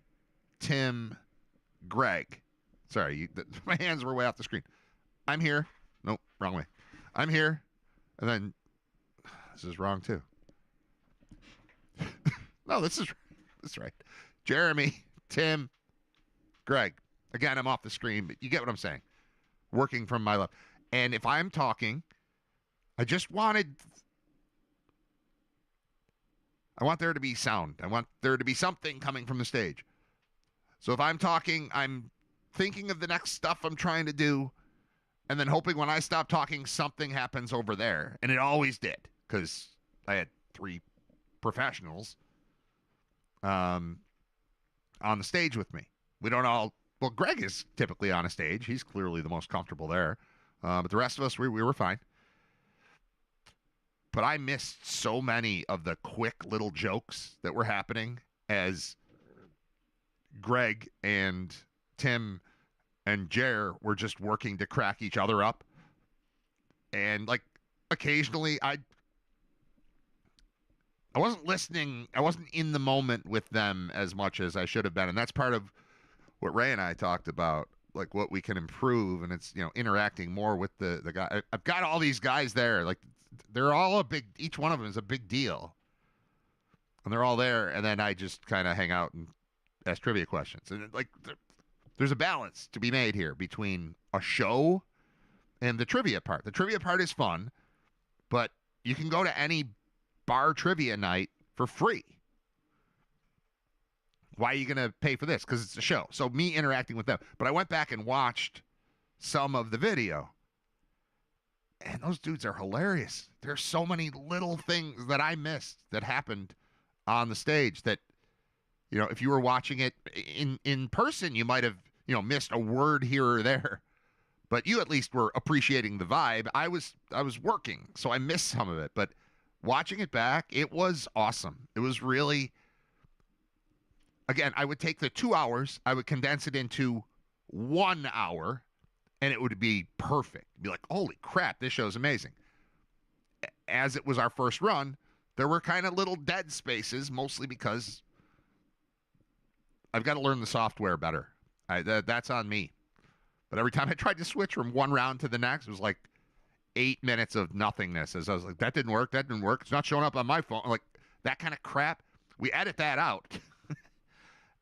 Tim, Greg. Sorry, my hands were way off the screen. I'm here. Nope, wrong way. I'm here, and then this is wrong too. No, this is right. Jeremy, Tim, Greg. Again, I'm off the screen, but you get what I'm saying. Working from my left. And if I'm talking, I want there to be sound. I want there to be something coming from the stage. So if I'm talking, I'm thinking of the next stuff I'm trying to do, and then hoping when I stop talking, something happens over there. And it always did, because I had 3 professionals on the stage with me. We don't all, well, Greg is typically on a stage. He's clearly the most comfortable there. But the rest of us, we were fine. But I missed so many of the quick little jokes that were happening as Greg and Tim and Jer were just working to crack each other up. And like occasionally I wasn't listening. I wasn't in the moment with them as much as I should have been. And that's part of what Ray and I talked about, like what we can improve. And it's, interacting more with the guy. I've got all these guys there. Like they're all each one of them is a big deal. And they're all there. And then I just kind of hang out and ask trivia questions. And like there's a balance to be made here between a show and the trivia part. The trivia part is fun, but you can go to any bar trivia night for free. Why are you going to pay for this? Because it's a show. So me interacting with them. But I went back and watched some of the video. And those dudes are hilarious. There's so many little things that I missed that happened on the stage that, if you were watching it in person, you might have, missed a word here or there. But you at least were appreciating the vibe. I was working, so I missed some of it. But watching it back, it was awesome. It was really, again, I would take the 2 hours, I would condense it into 1 hour, and it would be perfect. Be like, holy crap, this show's amazing. As it was our first run, there were kind of little dead spaces, mostly because I've got to learn the software better. That's on me. But every time I tried to switch from one round to the next, it was like 8 minutes of nothingness. As I was like, that didn't work. It's not showing up on my phone. Like that kind of crap. We edit that out.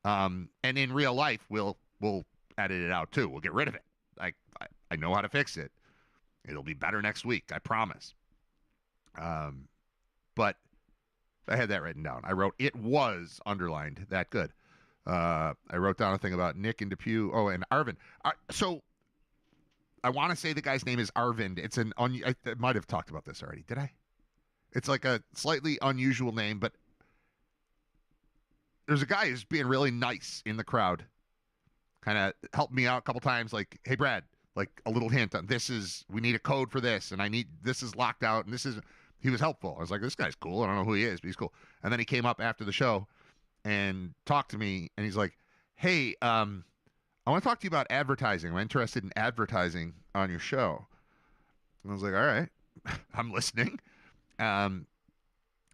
And in real life, we'll edit it out too. We'll get rid of it. I know how to fix it. It'll be better next week. I promise. But I had that written down. I wrote, it was underlined that good. I wrote down a thing about Nick and Depew. Oh, and Arvind. So I want to say the guy's name is Arvind. It's I might have talked about this already. Did I? It's like a slightly unusual name, but there's a guy who's being really nice in the crowd. Kind of helped me out a couple times. Like, hey, Brad, like a little hint on we need a code for this, and this is locked out, and he was helpful. I was like, this guy's cool. I don't know who he is, but he's cool. And then he came up after the show and talked to me, and he's like, hey, I want to talk to you about advertising. I'm interested in advertising on your show. And I was like, all right, I'm listening. And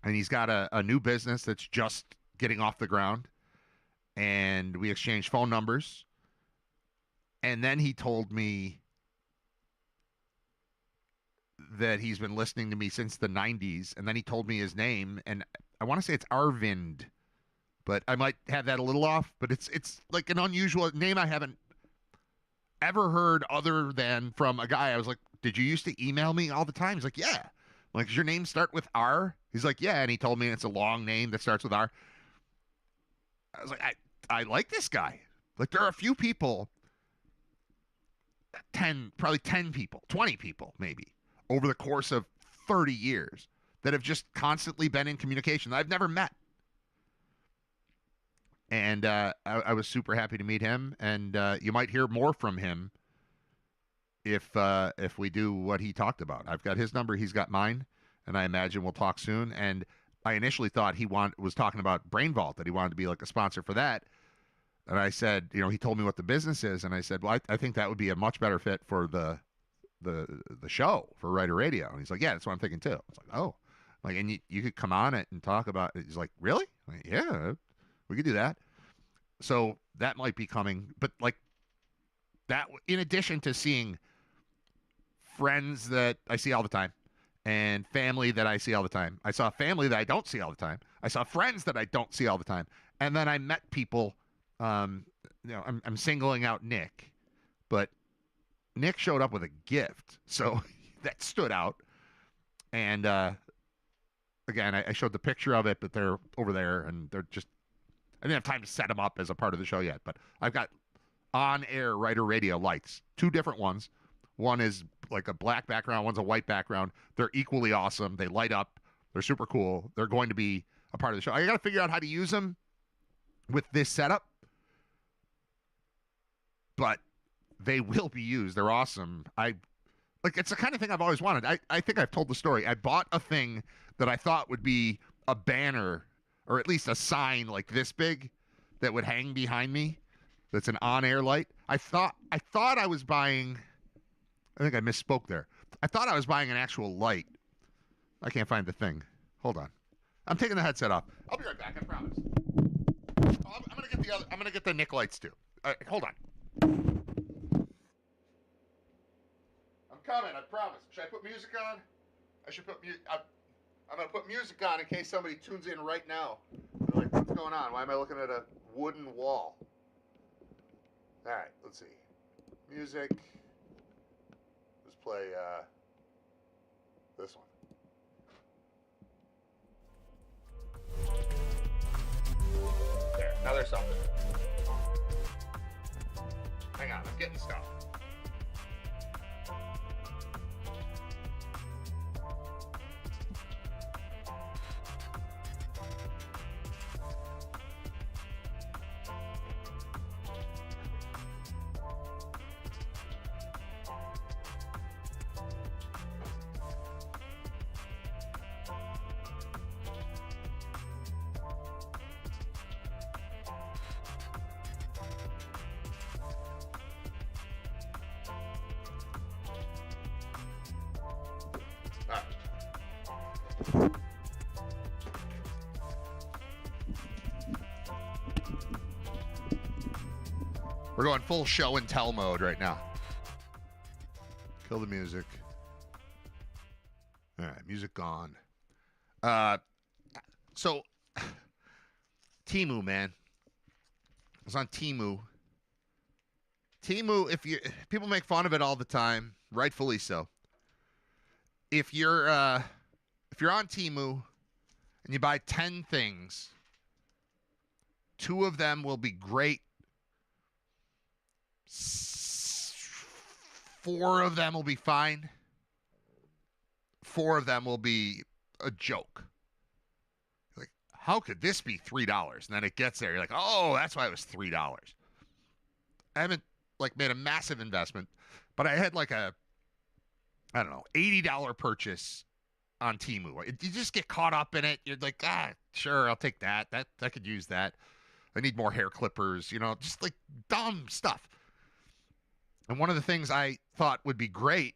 he's got a new business that's just getting off the ground. And we exchanged phone numbers. And then he told me that he's been listening to me since the 90s. And then he told me his name. And I want to say it's Arvind. But I might have that a little off. But it's like an unusual name I haven't ever heard other than from a guy. I was like, did you used to email me all the time? He's like, yeah. I'm like, does your name start with R? He's like, yeah. And he told me it's a long name that starts with R. I was like, I like this guy. Like, there are a few people, probably 10 people, 20 people maybe, over the course of 30 years that have just constantly been in communication that I've never met. And I was super happy to meet him, and you might hear more from him if we do what he talked about. I've got his number, he's got mine, and I imagine we'll talk soon. And I initially thought he was talking about Brain Vault, that he wanted to be like a sponsor for that. And I said, he told me what the business is, and I said, well, I think that would be a much better fit for the show, for Writer Radio. And he's like, yeah, that's what I'm thinking too. I was like, oh, like, and you could come on it and talk about it. He's like, really? I'm like, yeah, we could do that. So that might be coming, but like that, in addition to seeing friends that I see all the time and family that I see all the time, I saw family that I don't see all the time. I saw friends that I don't see all the time. And then I met people, I'm singling out Nick, but Nick showed up with a gift. So that stood out. And, again, I showed the picture of it, but they're over there and they're just, I didn't have time to set them up as a part of the show yet, but I've got on-air Writer Radio lights, 2 different ones. One is like a black background, one's a white background. They're equally awesome. They light up. They're super cool. They're going to be a part of the show. I got to figure out how to use them with this setup, but they will be used. They're awesome. It's the kind of thing I've always wanted. I think I've told the story. I bought a thing that I thought would be a banner, or at least a sign like this big, that would hang behind me. That's an on-air light. I thought I was buying, I think I misspoke there. I thought I was buying an actual light. I can't find the thing. Hold on. I'm taking the headset off. I'll be right back, I promise. Oh, I'm gonna get the Nick lights too. Hold on. I'm coming, I promise. Should I put music on? I should put music. I'm going to put music on in case somebody tunes in right now. They're like, what's going on? Why am I looking at a wooden wall? All right, let's see. Music. Let's play this one. There, now there's something. Hang on, I'm getting stuff. We're going full show and tell mode right now. Kill the music. All right, music gone. So, Temu, man. I was on Temu. Temu, people make fun of it all the time, rightfully so. If you're on Temu and you buy 10 things, 2 of them will be great. 4 of them will be fine. 4 of them will be a joke. Like, how could this be $3? And then it gets there. You're like, oh, that's why it was $3. I haven't made a massive investment, but I had a $80 purchase on Temu. You just get caught up in it. You're like, sure, I'll take that. I could use that. I need more hair clippers, just like dumb stuff. And one of the things I thought would be great,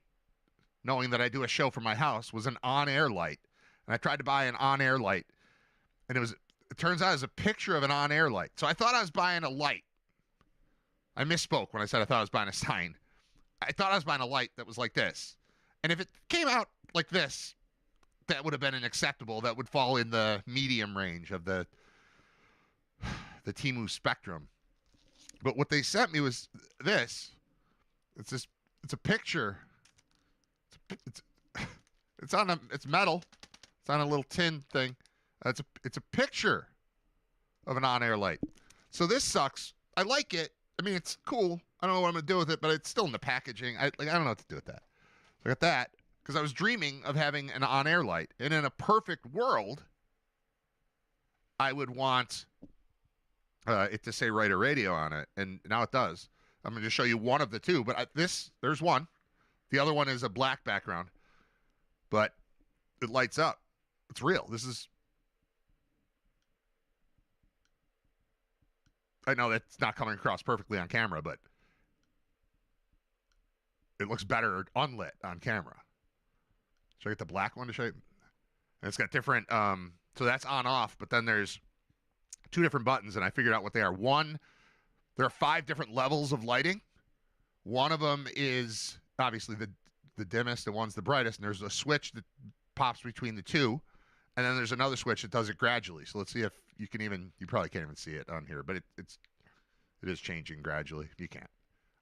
knowing that I do a show from my house, was an on-air light. And I tried to buy an on-air light, and it turns out it was a picture of an on-air light. So I thought I was buying a light. I misspoke when I said I thought I was buying a sign. I thought I was buying a light that was like this. And if it came out like this, that would have been acceptable. That would fall in the medium range of the Temu spectrum. But what they sent me was this. It's a picture. It's metal. It's on a little tin thing. It's a picture of an on-air light. So this sucks. I like it. I mean, it's cool. I don't know what I'm gonna do with it, but it's still in the packaging. I don't know what to do with that. Look at that. Because I was dreaming of having an on-air light, and in a perfect world, I would want it to say RITER Radio on it, and now it does. I'm going to show you one of the two, but there's one. The other one is a black background, but it lights up. It's real. I know that's not coming across perfectly on camera, but it looks better unlit on camera. Should I get the black one to show you? And it's got different, so that's on off, but then there's two different buttons, and I figured out what they are. One, there are 5 different levels of lighting. One of them is obviously the dimmest, and one's the brightest, and there's a switch that pops between the two, and then there's another switch that does it gradually. So let's see if you probably can't even see it on here, but it is changing gradually. You can't.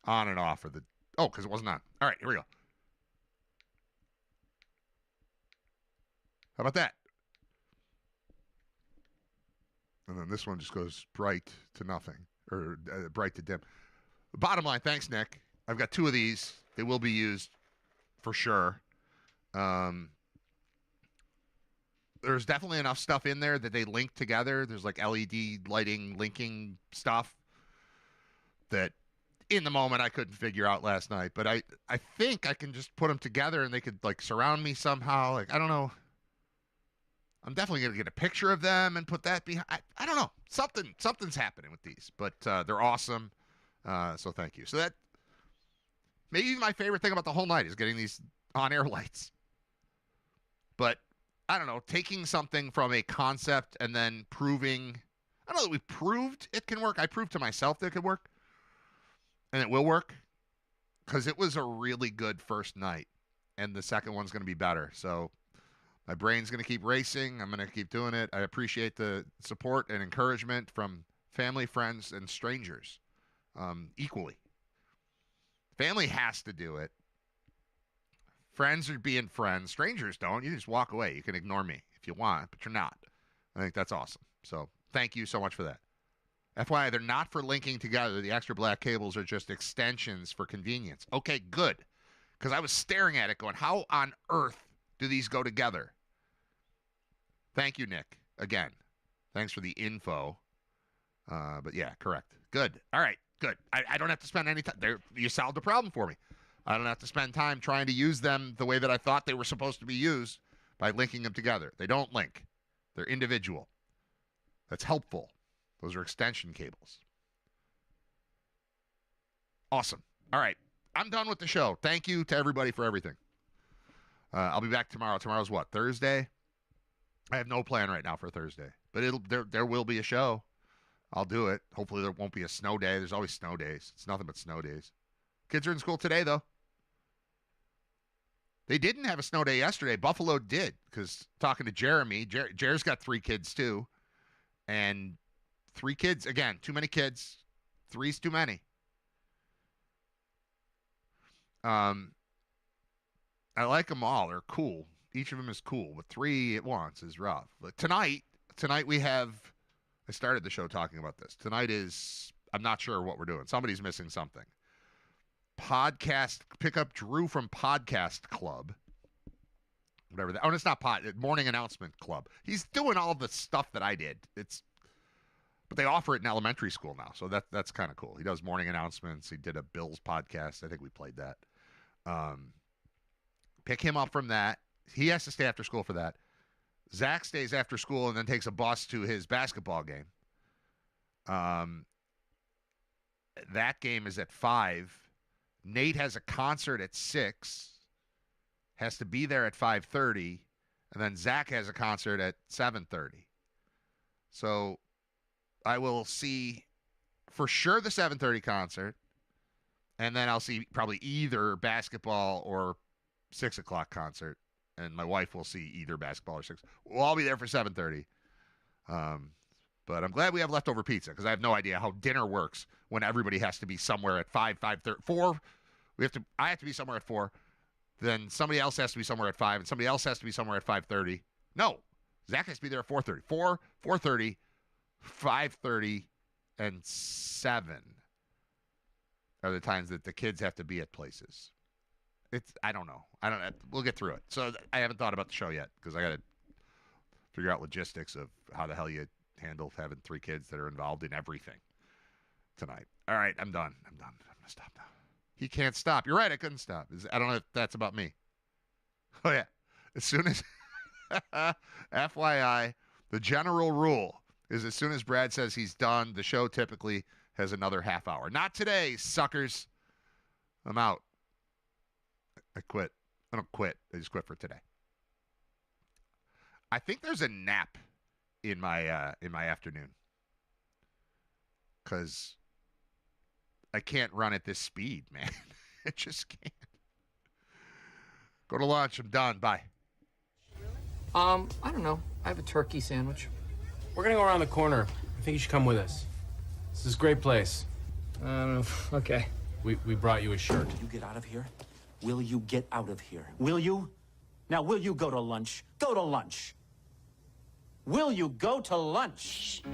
On and off because it wasn't on. All right, here we go. How about that? And then this one just goes bright to nothing, or bright to dim. Bottom line, thanks, Nick. I've got 2 of these. They will be used for sure. There's definitely enough stuff in there that they link together. There's like LED lighting linking stuff that in the moment I couldn't figure out last night. But I think I can just put them together and they could like surround me somehow. Like, I don't know. I'm definitely going to get a picture of them and put that behind. I don't know. Something's happening with these, but they're awesome. So thank you. So that maybe my favorite thing about the whole night is getting these on-air lights. But I don't know, taking something from a concept and then proving, I don't know that we proved it can work. I proved to myself that it could work, and it will work, because it was a really good first night, and the second one's going to be better. So my brain's going to keep racing. I'm going to keep doing it. I appreciate the support and encouragement from family, friends, and strangers equally. Family has to do it. Friends are being friends. Strangers don't. You just walk away. You can ignore me if you want, but you're not. I think that's awesome. So thank you so much for that. FYI, they're not for linking together. The extra black cables are just extensions for convenience. Okay, good. Because I was staring at it going, how on earth do these go together? Thank you, Nick. Again, thanks for the info. But yeah, correct. Good. All right, good. I don't have to spend any time. You solved the problem for me. I don't have to spend time trying to use them the way that I thought they were supposed to be used by linking them together. They don't link. They're individual. That's helpful. Those are extension cables. Awesome. All right. I'm done with the show. Thank you to everybody for everything. I'll be back tomorrow. Tomorrow's what? Thursday? I have no plan right now for Thursday. But there will be a show. I'll do it. Hopefully there won't be a snow day. There's always snow days. It's nothing but snow days. Kids are in school today, though. They didn't have a snow day yesterday. Buffalo did, because talking to Jeremy, Jer's got 3 kids, too. And 3 kids, again, too many kids. 3's too many. I like them all. They're cool. Each of them is cool, but 3 at once is rough. But tonight we have, I started the show talking about this. Tonight is, I'm not sure what we're doing. Somebody's missing something. Podcast, pick up Drew from Podcast Club. Whatever that, it's not Morning Announcement Club. He's doing all the stuff that I did. But they offer it in elementary school now, so that's kind of cool. He does morning announcements. He did a Bills podcast. I think we played that. Pick him up from that. He has to stay after school for that. Zach stays after school and then takes a bus to his basketball game. That game is at 5. Nate has a concert at 6. Has to be there at 5:30. And then Zach has a concert at 7:30. So I will see for sure the 7:30 concert. And then I'll see probably either basketball or 6 o'clock concert. And my wife will see either basketball or 6. We'll all be there for 7:30. But I'm glad we have leftover pizza, because I have no idea how dinner works when everybody has to be somewhere at 5:30, 4. I have to be somewhere at 4. Then somebody else has to be somewhere at 5, and somebody else has to be somewhere at 5:30. No, Zach has to be there at 4:30. 4, 4:30, 5:30, and 7 are the times that the kids have to be at places. I don't know. We'll get through it. So I haven't thought about the show yet because I got to figure out logistics of how the hell you handle having 3 kids that are involved in everything tonight. All right, I'm done. I'm going to stop now. He can't stop. You're right, I couldn't stop. I don't know if that's about me. Oh, yeah. As soon as, FYI, the general rule is as soon as Brad says he's done, the show typically has another half hour. Not today, suckers. I'm out. I quit. I don't quit. I just quit for today. I think there's a nap in my afternoon because I can't run at this speed, man. I just can't. Go to lunch. I'm done. Bye. I don't know. I have a turkey sandwich. We're gonna go around the corner. I think you should come with us. This is a great place. Okay. We brought you a shirt. Will you get out of here? Will you get out of here? Will you? Now, will you go to lunch? Go to lunch. Will you go to lunch?